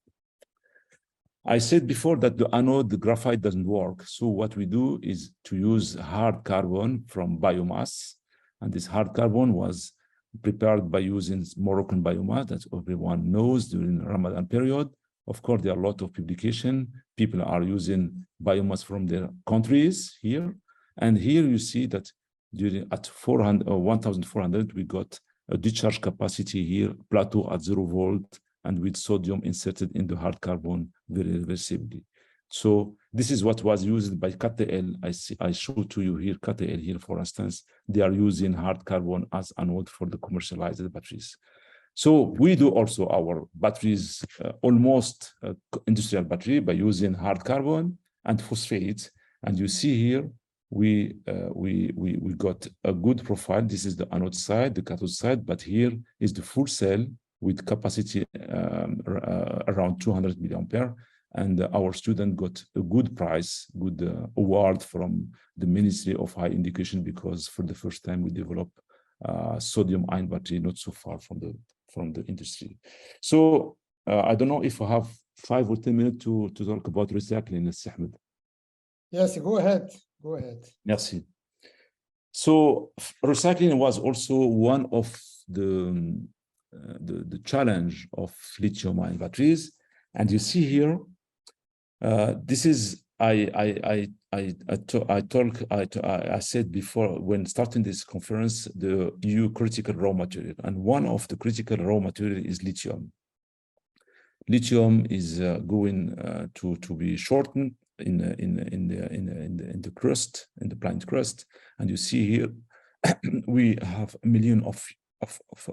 I said before that the anode, the graphite doesn't work. So what we do is to use hard carbon from biomass. And this hard carbon was prepared by using Moroccan biomass that everyone knows during Ramadan period. Of course, there are a lot of publication. People are using biomass from their countries here. And here you see that at 1,400, we got a discharge capacity here, plateau at 0 volt, and with sodium inserted in the hard carbon very reversibly. So this is what was used by KTL. I showed to you here, KTL here, for instance, they are using hard carbon as anode for the commercialized batteries. So we do also our batteries, almost industrial battery, by using hard carbon and phosphate. And you see here, we got a good profile. This is the anode side, the cathode side, but here is the full cell with capacity around 200 milliampere. And our student got a good prize, good award from the Ministry of High Education, because for the first time we developed sodium-ion battery not so far from the industry. So I don't know if I have 5 or 10 minutes to talk about recycling, Ahmed. Yes, go ahead. Go ahead. Merci. So recycling was also one of the challenge of lithium-ion batteries, and you see here, this is I said before when starting this conference, the EU critical raw material, and one of the critical raw material is lithium. Lithium is going to be shortened in the crust, in the plant crust, and you see here we have a million of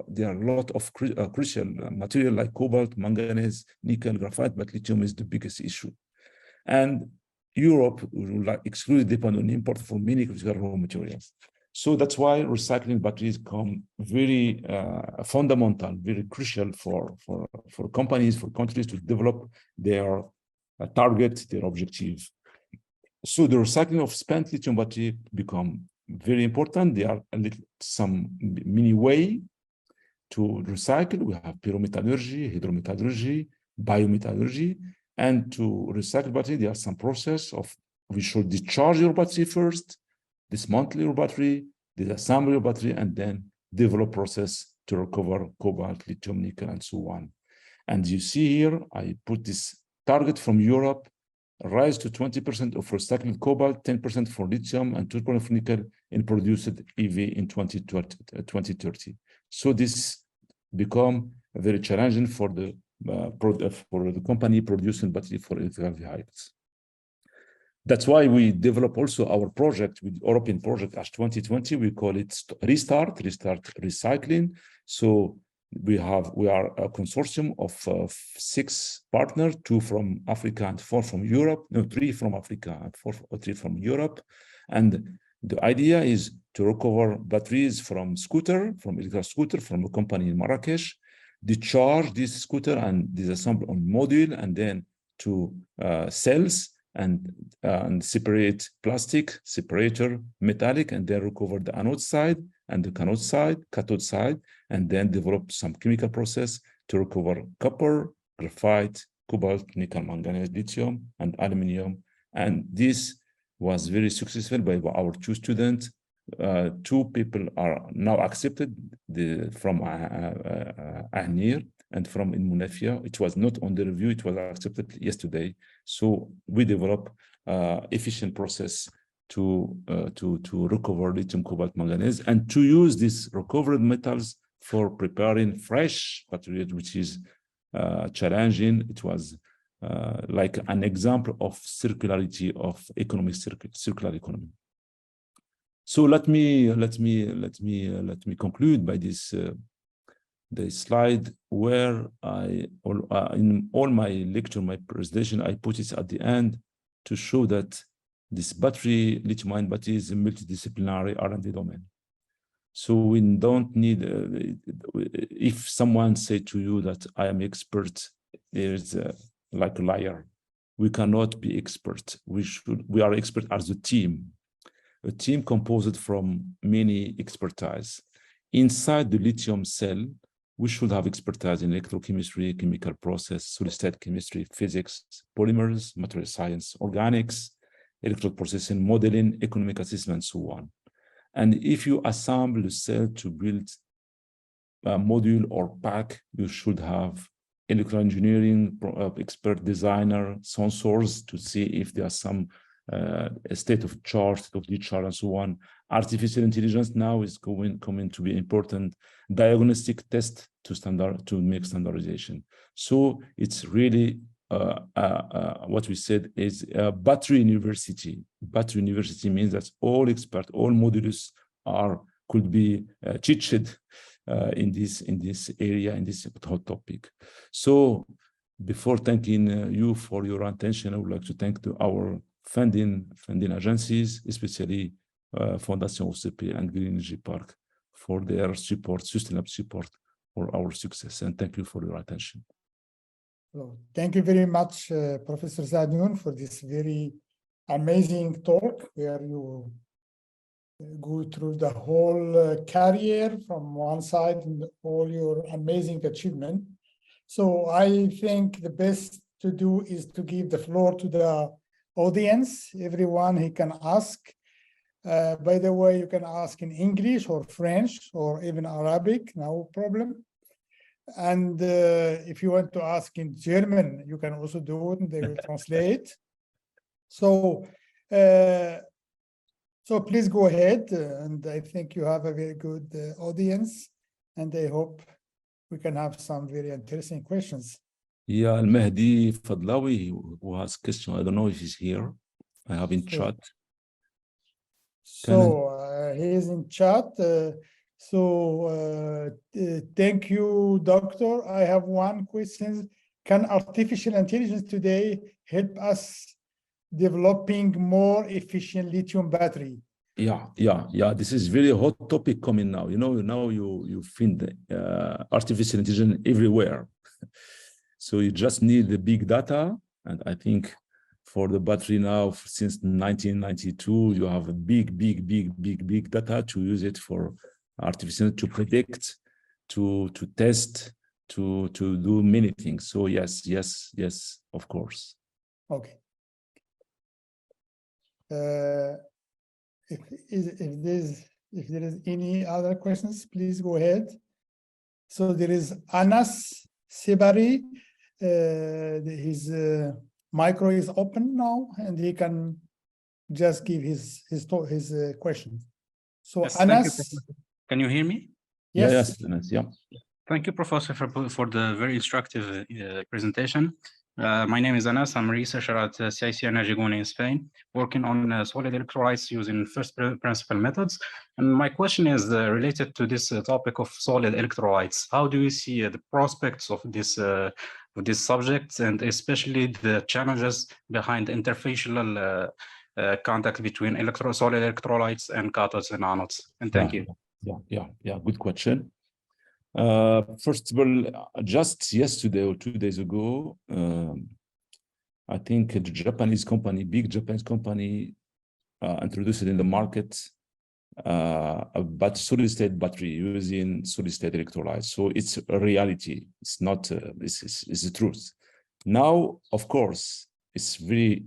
there are a lot of crucial material like cobalt, manganese, nickel, graphite, but lithium is the biggest issue. And Europe will exclusively depend on import for many critical raw materials. So that's why recycling batteries become very fundamental, very crucial for companies, for countries to develop their target, their objective. So the recycling of spent lithium battery become very important. There are some mini way to recycle. We have pyrometallurgy, hydrometallurgy, biometallurgy, and to recycle battery, there are some process of we should discharge your battery first, dismantle your battery, disassemble your battery, and then develop process to recover cobalt, lithium, nickel, and so on. And you see here, I put this target from Europe, rise to 20% of recycled cobalt, 10% for lithium, and 2% for nickel in produced EV in 2030. So this become very challenging for the company producing battery for electrical vehicles. That's why we develop also our project with European project as 2020. We call it Restart Recycling. So we are a consortium of 6 partners, 2 from Africa and 4 from Europe. No, 3 from Africa and 3 from Europe. And the idea is to recover batteries from electrical scooter from a company in Marrackech, discharge this scooter and disassemble on module, and then to cells and separate plastic, separator, metallic, and then recover the anode side and the cathode side, and then develop some chemical process to recover copper, graphite, cobalt, nickel, manganese, lithium, and aluminum. And this was very successful by our 2 students. 2 people are now accepted from Ahnir and from in Munafia. It was not on the review, it was accepted yesterday. So we develop efficient process to recover lithium, cobalt, manganese, and to use these recovered metals for preparing fresh material, which is challenging. It was like an example of circularity of economic circular economy. So let me conclude by this the slide where in all my lecture, my presentation, I put it at the end to show that this battery, lithium-ion battery, is a multidisciplinary R&D domain. So we don't need, if someone say to you that I am expert, there's like a liar. We cannot be expert. We are expert as a team composed from many expertise. Inside the lithium cell, we should have expertise in electrochemistry, chemical process, solid-state chemistry, physics, polymers, material science, organics, electrode processing, modeling, economic assessment, and so on. And if you assemble the cell to build a module or pack, you should have electrical engineering, expert designer, sensors to see if there are some state of charge, state of discharge, and so on. Artificial intelligence now is coming to be important. Diagnostic test to make standardization. So it's really what we said is a battery university. Battery university means that all experts, all modules could be teached in this area, in this hot topic. So before thanking you for your attention, I would like to thank our funding agencies, especially Fondation OCP and Green Energy Park, for their support, sustainable support for our success. And thank you for your attention. Well, thank you very much, Professor Saadoune, for this very amazing talk where you go through the whole career from one side and all your amazing achievement. So I think the best to do is to give the floor to the audience. Everyone he can ask. By the way, you can ask in English or French or even Arabic, no problem. And if you want to ask in German, you can also do it and they will translate. So please go ahead. And I think you have a very good audience, and I hope we can have some very interesting questions. Yeah, Al-Mahdi Fadlawi, who has question. I don't know if he's here. I have in chat. So he is in chat. Thank you, Doctor. I have one question. Can artificial intelligence today help us developing more efficient lithium battery? Yeah. This is very hot topic coming now. Now you find artificial intelligence everywhere. So you just need the big data. And I think for the battery now, since 1992, you have a big data to use it for artificial, to predict, to test, to do many things. So yes, of course. Okay. If there is any other questions, please go ahead. So there is Anas Sibari. His micro is open now, and he can just give his question. So Yes, thank you, Anas, Professor. Can you hear me? yes, Yeah. Thank you, Professor, for the very instructive presentation. My name is Anas. I'm a researcher at CIC Energy in Spain, working on solid electrolytes using first principle methods. And my question is related to this topic of solid electrolytes. How do you see the prospects of this subject, and especially the challenges behind interfacial contact between solid electrolytes and cathodes and anodes? And thank you. Yeah. Good question. First of all, just yesterday or 2 days ago, I think a Japanese company, big Japanese company, introduced it in the market, but solid-state battery using solid-state electrolytes. So it's a reality. It's not. This is the truth. Now, of course, it's very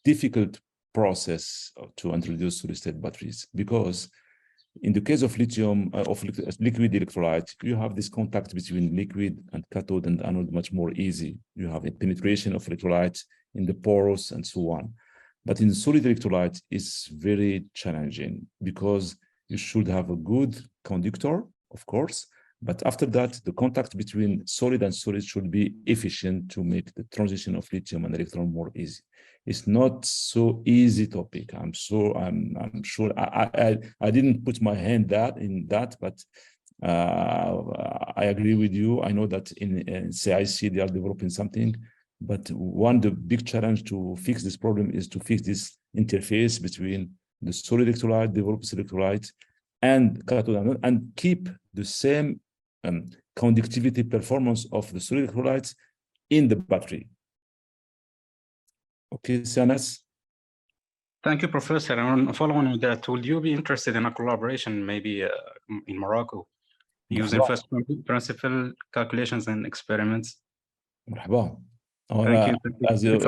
difficult process to introduce solid-state batteries, because in the case of lithium, of liquid electrolyte, you have this contact between liquid and cathode and anode much more easy. You have a penetration of electrolyte in the pores and so on. But in solid electrolyte, it's very challenging, because you should have a good conductor, of course, but after that, the contact between solid and solid should be efficient to make the transition of lithium and electron more easy. It's not so easy topic. I'm sure I didn't put my hand in that, but I agree with you. I know that in CIC they are developing something, but the big challenge to fix this problem is to fix this interface between the solid electrolyte, developed electrolyte, and cathode anode, and keep the same conductivity performance of the solid electrolytes in the battery. Okay, Anas. Thank you, Professor. And following with that, would you be interested in a collaboration maybe in Morocco using first principle calculations and experiments? مرحبا. Thank you.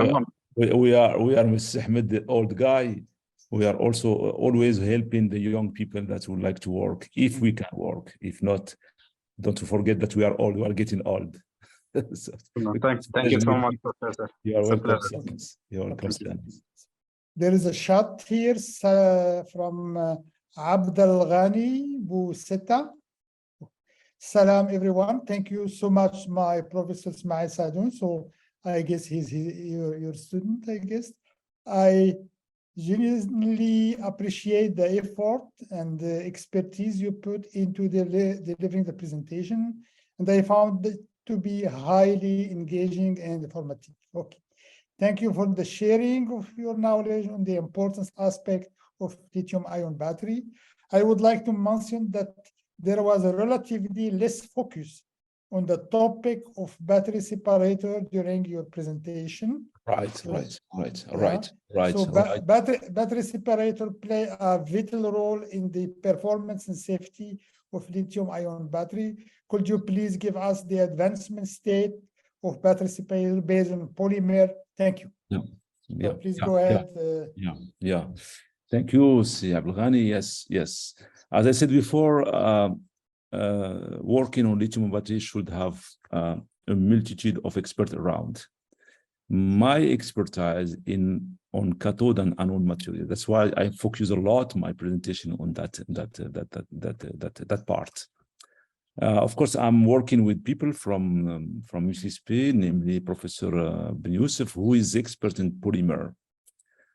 We are Mr. Ahmed, the old guy. We are also always helping the young people that would like to work, if we can work. If not, don't forget that we are old. We are getting old. So, thank you so much, Professor. You are welcome. You are welcome. There is a shot here from Abdel Ghani Bousseta. Salam, everyone. Thank you so much, my Professor Ismael Saadoune. So I guess he's your student, I guess. I genuinely appreciate the effort and the expertise you put into delivering the presentation, and I found it to be highly engaging and informative. Okay, thank you for the sharing of your knowledge on the important aspect of lithium-ion battery. I would like to mention that there was a relatively less focus on the topic of battery separator during your presentation. Right. So battery separator play a vital role in the performance and safety of lithium-ion battery. Could you please give us the advancement state of battery separator based on polymer? Thank you. Yeah. Please go ahead. Yeah. Thank you, Si Abdel Ghani. Yes. As I said before, working on lithium battery should have a multitude of experts around. My expertise on cathode and anode material. That's why I focus a lot my presentation on that part. Of course, I'm working with people from UCSP, namely Professor Ben Youssef, who is expert in polymer.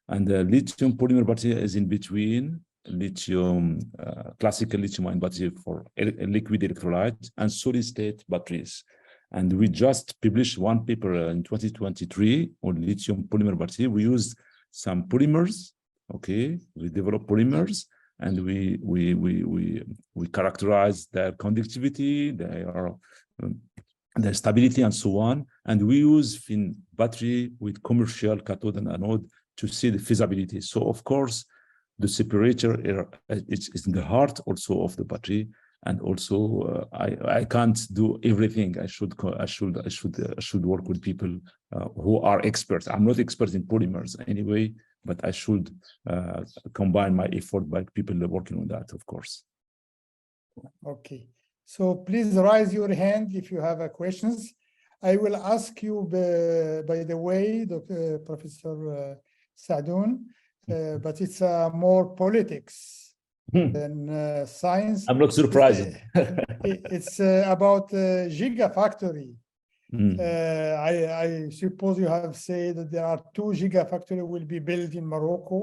And the lithium polymer battery is in between lithium, classical lithium-ion battery for liquid electrolyte and solid-state batteries. And we just published one paper in 2023 on lithium polymer battery. We used some polymers. Okay, we developed polymers, and we characterize their conductivity, their stability, and so on. And we use in battery with commercial cathode and anode to see the feasibility. So of course, the separator is in the heart also of the battery. And also, I can't do everything. I should work with people who are experts. I'm not expert in polymers anyway, but I should combine my effort by people working on that, of course. Okay, so please raise your hand if you have questions. I will ask you, by the way, Dr. Professor Saadoune, but it's more politics than science. I'm not surprised. It's about gigafactory. I suppose you have said that there are 2 gigafactories will be built in Morocco.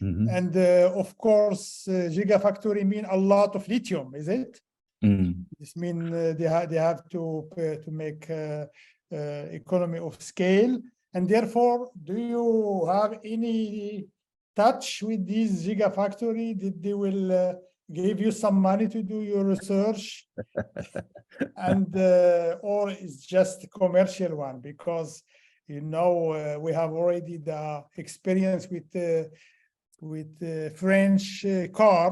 And of course, gigafactory mean a lot of lithium, is it? This means they have to make economy of scale. And therefore, do you have any touch with these gigafactory? Did they will give you some money to do your research? And or it's just a commercial one? Because you know we have already the experience with French car.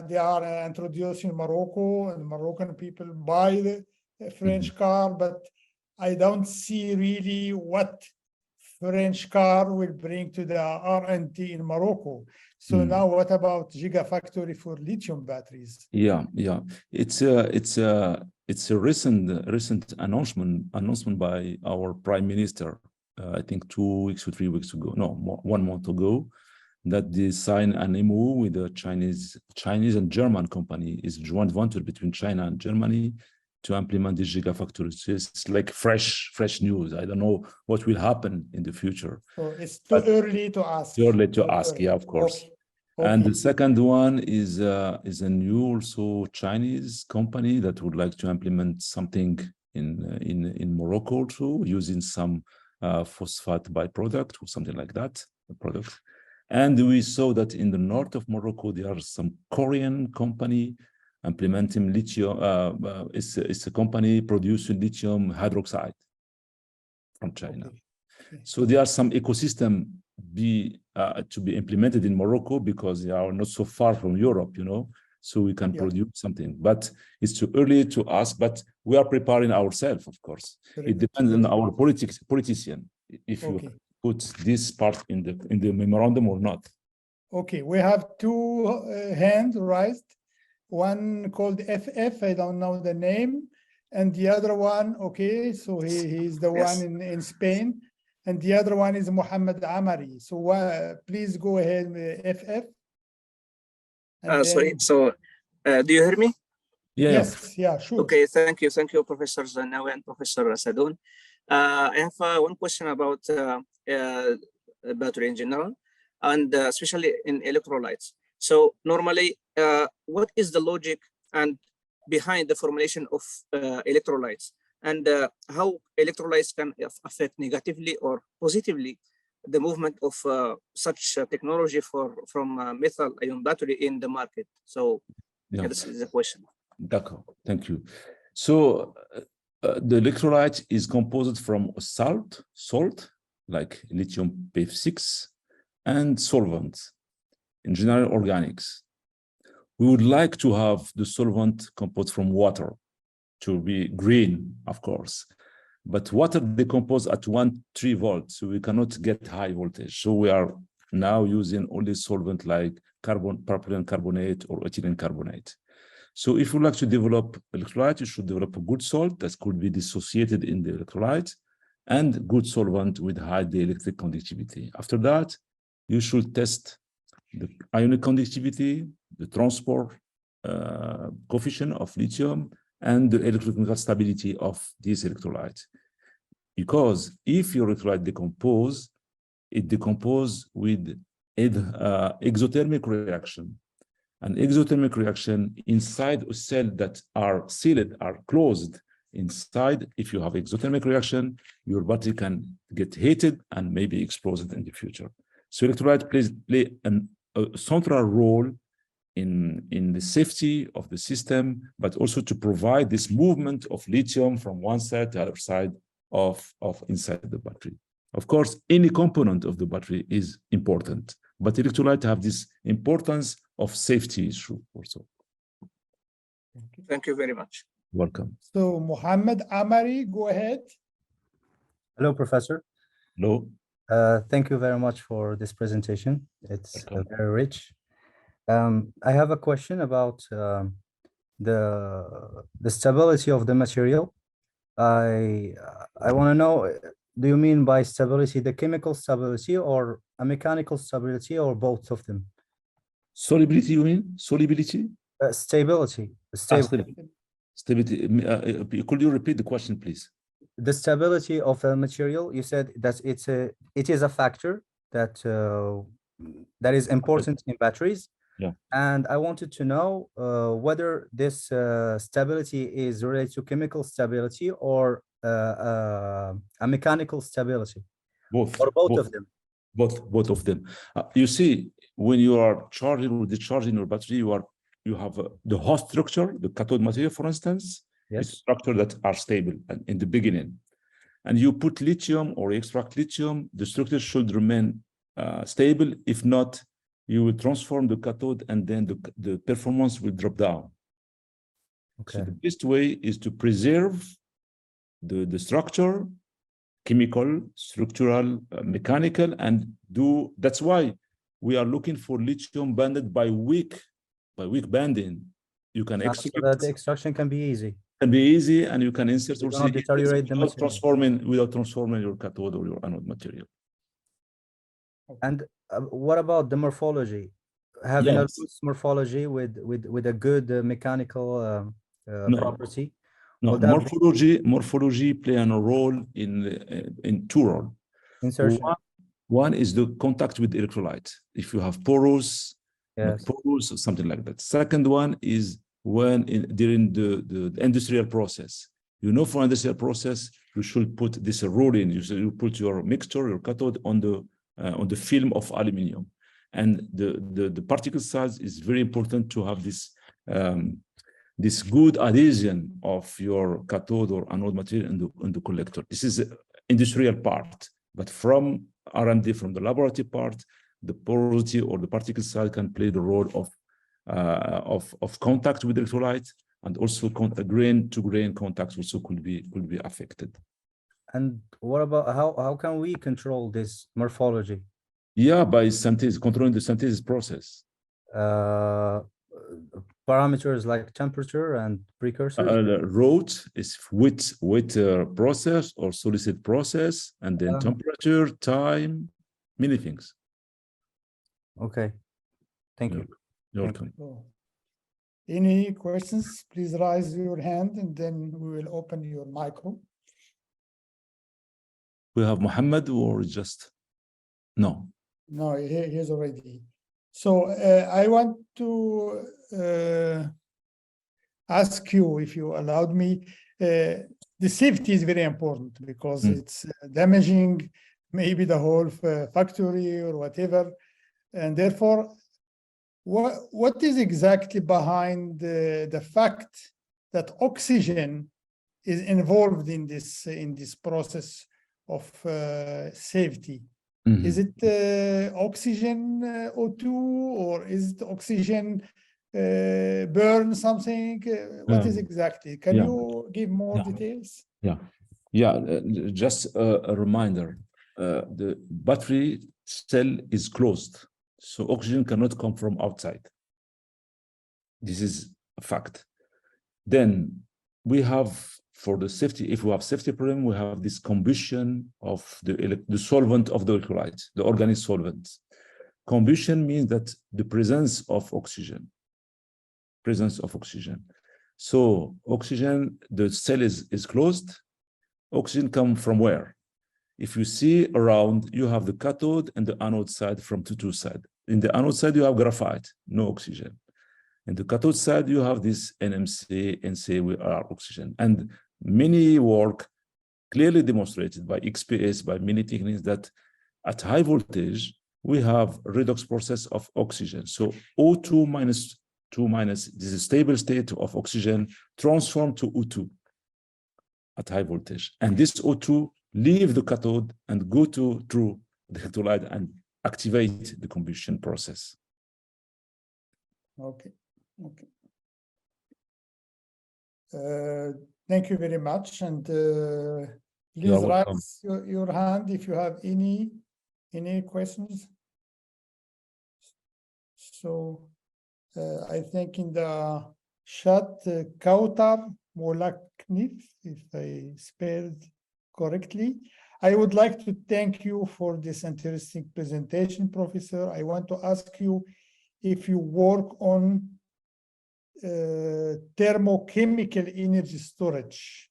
They are introduced in Morocco, and Moroccan people buy the French car, but I don't see really what French car will bring to the R&D in Morocco. So now, what about gigafactory for lithium batteries? Yeah, it's a recent announcement by our Prime Minister. I think 2 weeks or 3 weeks ago. No, 1 month ago. That they signed an MOU with a Chinese and German company. It's a joint venture between China and Germany to implement this gigafactory. So it's like fresh news. I don't know what will happen in the future. So it's too early to ask. Too early to ask, yeah, of course. Okay. And the second one is a new also Chinese company that would like to implement something in Morocco also, using some phosphate byproduct or something like that, a product. And we saw that in the north of Morocco, there are some Korean company implementing lithium. It's a company producing lithium hydroxide from China. Okay. So there are some ecosystem to be implemented in Morocco because they are not so far from Europe, you know, so we can produce something. But it's too early to ask, but we are preparing ourselves, of course. It depends on our politician, if you put this part in the memorandum or not. Okay, we have 2 hands raised. One called FF, I don't know the name, and the other one, okay, so he's the one in Spain, and the other one is Mohammed Amari. So please go ahead, FF. Sorry, so do you hear me? Yes, yeah, sure. Okay, thank you, Professor Zanawi and Professor Saadoune. I have one question about battery in general, and especially in electrolytes. So normally, what is the logic and behind the formulation of electrolytes, and how electrolytes can affect negatively or positively the movement of such technology from lithium-ion battery in the market? So this is the question. D'accord, thank you. So the electrolyte is composed from salt, like lithium PF6, and solvents, in general organics. We would like to have the solvent composed from water to be green, of course, but water decomposes at 1.3 volts, so we cannot get high voltage. So we are now using only solvent like propylene carbonate or ethylene carbonate. So if you like to develop electrolyte, you should develop a good salt that could be dissociated in the electrolyte and good solvent with high dielectric conductivity. After that, you should test the ionic conductivity, the transport coefficient of lithium, and the electrochemical stability of this electrolyte. Because if your electrolyte decomposes, it decomposes with exothermic reaction. An exothermic reaction inside a cell that are sealed, are closed inside. If you have exothermic reaction, your battery can get heated and maybe explode in the future. So electrolyte play a central role in the safety of the system, but also to provide this movement of lithium from one side to the other side of inside the battery. Of course, any component of the battery is important, but electrolyte have this importance of safety issue also. Thank you very much. Welcome. So Mohammed Amari, go ahead. Hello, Professor. Hello. Thank you very much for this presentation. It's Welcome. very rich. I have a question about the stability of the material. I want to know, do you mean by stability the chemical stability or a mechanical stability or both of them? Solubility, you mean? Solubility? Stability. Stability. Could you repeat the question, please? The stability of a material, you said that it is a factor that that is important in batteries. Yeah. And I wanted to know whether this stability is related to chemical stability or a mechanical stability. Both. Or both of them. Both of them. You see, when you are charging or discharging your battery, you have the host structure, the cathode material, for instance. Yes. It's structure that are stable in the beginning. And you put lithium or extract lithium, the structure should remain stable. If not, you will transform the cathode and then the performance will drop down. Okay. So the best way is to preserve the structure, chemical, structural, mechanical, and that's why we are looking for lithium banded by weak banding. You can extract. So that the extraction can be easy. Can be easy, and you can insert You also cannot deteriorate the material. without transforming your cathode or your anode material. And what about the morphology? Having Yes. a loose morphology with a good mechanical property. No, morphology play a role in two roles. Insertion. One is the contact with electrolyte. If you have porous, not Yes. porous, or something like that. Second one is during the industrial process. You know, for industrial process, you should put this roll in. You put your mixture, your cathode on the film of aluminum, and the particle size is very important to have this good adhesion of your cathode or anode material in the collector. This is the industrial part, but from R&D, from the laboratory part, the porosity or the particle size can play the role of contact with electrolyte, and also grain-to-grain contact also could be affected. And what about how can we control this morphology? Yeah, by synthesis, controlling the synthesis process. Parameters like temperature and precursors. Route is with process or solid process, and then temperature, time, many things. Okay, thank you. You're welcome. Any questions? Please raise your hand, and then we will open your micro. We have Mohammed, or just no? No, he's already. So I want to ask you, if you allowed me, the safety is very important because it's damaging maybe the whole factory or whatever. And therefore, what is exactly behind the fact that oxygen is involved in this process of safety? Mm-hmm. Is it oxygen O2, or is it oxygen burn something? What is exactly? Can you give more details? Just a reminder, the battery cell is closed, so oxygen cannot come from outside. This is a fact. Then we have, for the safety, if we have safety problem, we have this combustion of the solvent of the electrolyte, the organic solvent. Combustion means that the presence of oxygen. So oxygen, the cell is closed. Oxygen come from where? If you see around, you have the cathode and the anode side from two sides. In the anode side, you have graphite, no oxygen. In the cathode side, you have this NMC, NCA, we are oxygen. And many work clearly demonstrated by XPS, by many techniques, that at high voltage, we have redox process of oxygen. So O2 minus 2 minus, this is a stable state of oxygen transformed to O2 at high voltage. And this O2 leave the cathode and go through the electrolyte and activate the combustion process. Okay. Thank you very much. And please raise your hand if you have any Any questions? So I think in the chat, Kautar Molaknif, if I spelled correctly. I would like to thank you for this interesting presentation, Professor. I want to ask you if you work on thermochemical energy storage.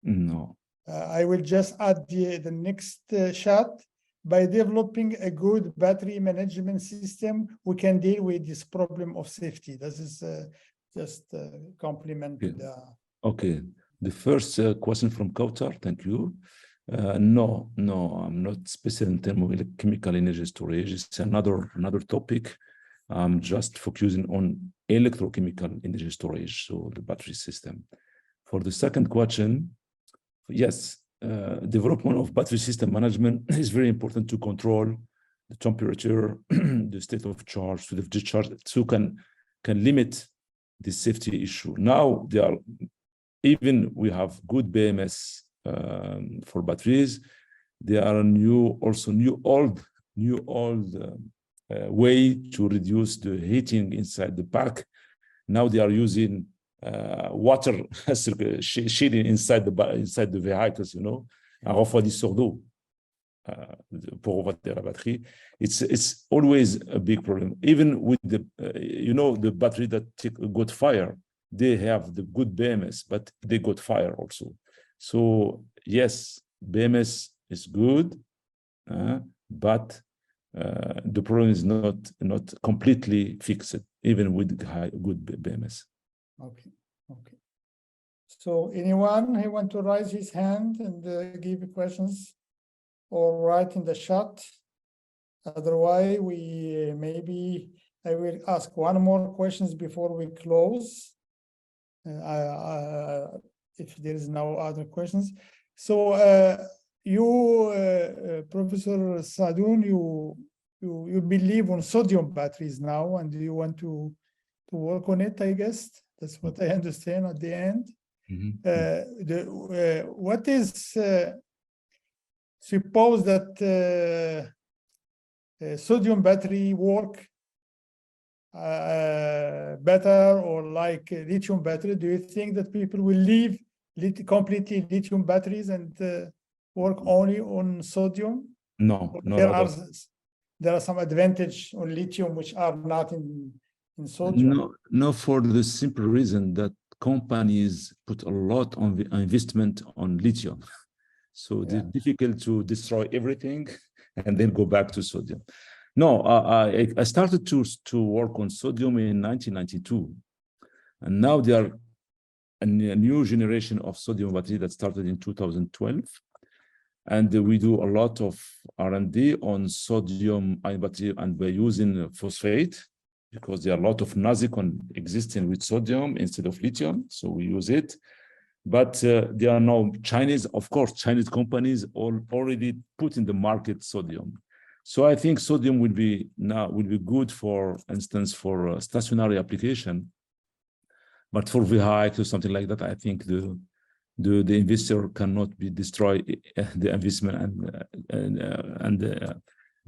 No. I will just add the next shot. By developing a good battery management system, we can deal with this problem of safety. This is just compliment. Okay. The first question from Kautar, thank you. No, I'm not special in terms of chemical energy storage. It's another topic. I'm just focusing on electrochemical energy storage, so the battery system. For the second question, yes, development of battery system management is very important to control the temperature, the state of charge, to the discharge, so can limit the safety issue. Now even we have good BMS for batteries. There are new old way to reduce the heating inside the pack. Now they are using water shading inside the vehicles, you know, un refroidisseur d'eau pour refroidir la batterie. It's always a big problem. Even with the the battery that got fire, they have the good BMS, but they got fire also. So yes, BMS is good, but the problem is not completely fixed, even with good BMS. Okay. So anyone who want to raise his hand and give questions or write in the chat? Otherwise, I will ask one more questions before we close. If there is no other questions. So Professor Saadoune, you believe on sodium batteries now, and you want to work on it, I guess. That's what I understand at the end. What is suppose that sodium battery work better or like lithium battery? Do you think that people will leave completely lithium batteries and work only on sodium? No. There are some advantage on lithium which are not in sodium. No, for the simple reason that companies put a lot on the investment on lithium. So it's difficult to destroy everything and then go back to sodium. No, I started to work on sodium in 1992. And now there are a new generation of sodium battery that started in 2012. And we do a lot of R&D on sodium ion battery, and we're using phosphate, because there are a lot of Nazicon existing with sodium instead of lithium, so we use it. But there are now Chinese companies already put in the market sodium. So I think sodium will be good, for instance, for stationary application. But for vehicle or something like that, I think the investor cannot be destroy the investment and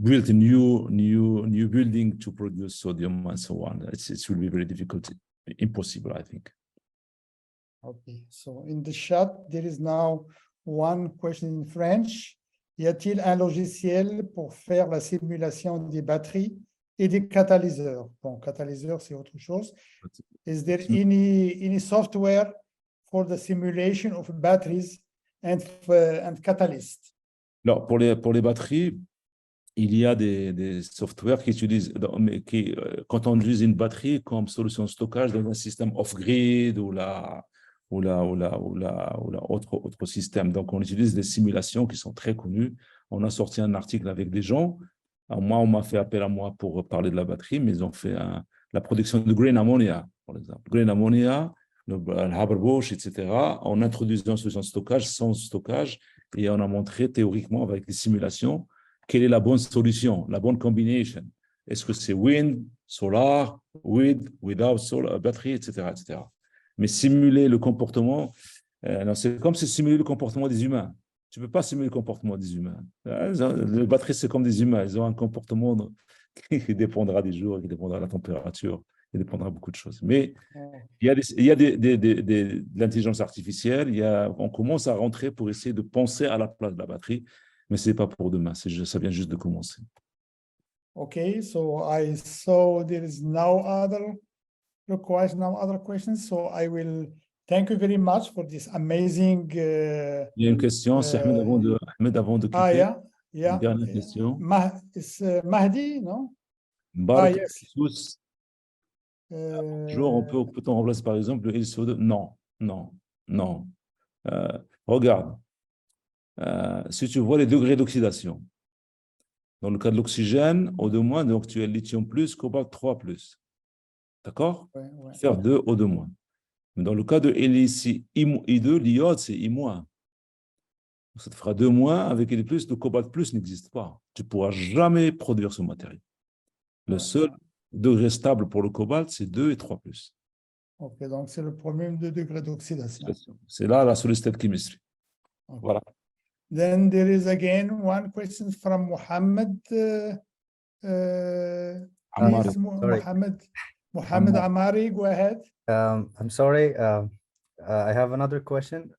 build a new building to produce sodium and so on. It will be very difficult, impossible, I think. Okay, so in the chat, there is now one question in French. Y a-t-il un logiciel pour faire la simulation des batteries et des catalyseurs? Bon, catalyseur, c'est autre chose. Is there any software for the simulation of batteries and catalysts? Non, pour les batteries, il y a des softwares qui utilisent, quand on utilise une batterie comme solution de stockage dans un système off-grid ou autre système. Donc, on utilise des simulations qui sont très connues. On a sorti un article avec des gens. Alors, moi, on m'a fait appel à moi pour parler de la batterie, mais ils ont fait la production de green ammonia, par exemple. Green ammonia, le Haber-Bosch, etc. On introduit une solution de stockage sans stockage et on a montré théoriquement avec des simulations quelle est la bonne solution, la bonne combination. Est-ce que c'est wind, solar, without solar, batterie, etc., etc. Mais simuler le comportement, c'est comme si simuler le comportement des humains. Tu ne peux pas simuler le comportement des humains. Les batteries, c'est comme des humains. Ils ont un comportement qui dépendra des jours, qui dépendra de la température, qui dépendra de beaucoup de choses. Mais il y a de l'intelligence artificielle. On commence à rentrer pour essayer de penser à la place de la batterie, mais ce n'est pas pour demain. Ça vient juste de commencer. Okay, so I saw there is no other request, no other questions. So I will thank you very much for this amazing. Il y a une question, c'est Ahmed avant de quitter. Yeah. Une dernière question. It's Mahdi, no? Barak Yes. tous. Peut-on remplacer par exemple le SO2? Non, non, non. Regarde, si tu vois les degrés d'oxydation, dans le cas de l'oxygène, O2-, donc tu as lithium plus, cobalt 3+. D'accord? Ouais. Faire 2 O2-. Mais dans le cas de I2, l'iode, c'est I-. Ça te fera 2- avec Li+, le cobalt plus n'existe pas. Tu ne pourras jamais produire ce matériau. Le seul degré stable pour le cobalt, c'est 2 et 3+. Ok, donc c'est le problème de degré d'oxydation. C'est là la solid-state chemistry. Okay. Voilà. Then there is again one question from Mohammed. Amari. Please, Mohammed Amari, go ahead. I'm sorry. I have another question.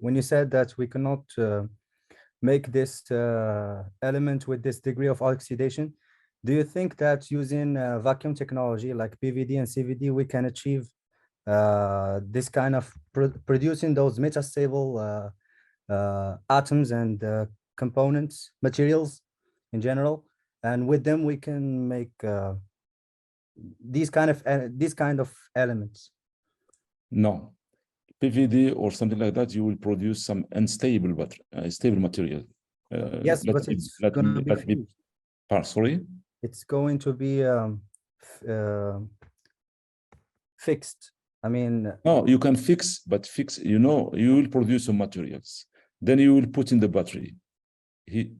When you said that we cannot make this element with this degree of oxidation, do you think that using vacuum technology like PVD and CVD, we can achieve this kind of producing those metastable atoms and components, materials in general, and with them we can make these kind of elements? No. PVD or something like that, you will produce some unstable but stable material. Yes, but it's going to be fused. Sorry? It's going to be fixed. I mean, no, you can fix, you will produce some materials. Then you will put in the battery.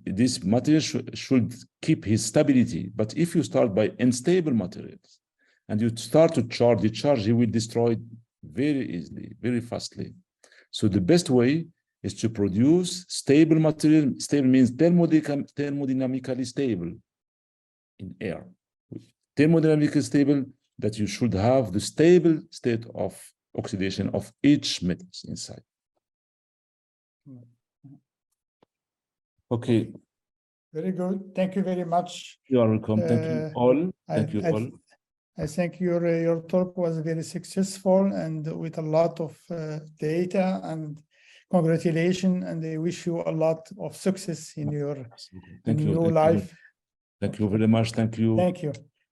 This material should keep his stability. But if you start by unstable materials and you start to charge, the charge, he will destroy it very easily, very fastly. So the best way is to produce stable material. Stable means thermodynamically stable in air. Thermodynamically stable, that you should have the stable state of oxidation of each metal inside. Okay. Very good. Thank you very much. You are welcome. Thank you all. Thank you all. I think your talk was very successful and with a lot of data, and congratulations, and I wish you a lot of success in your new life. Thank you very much. Thank you. Thank you.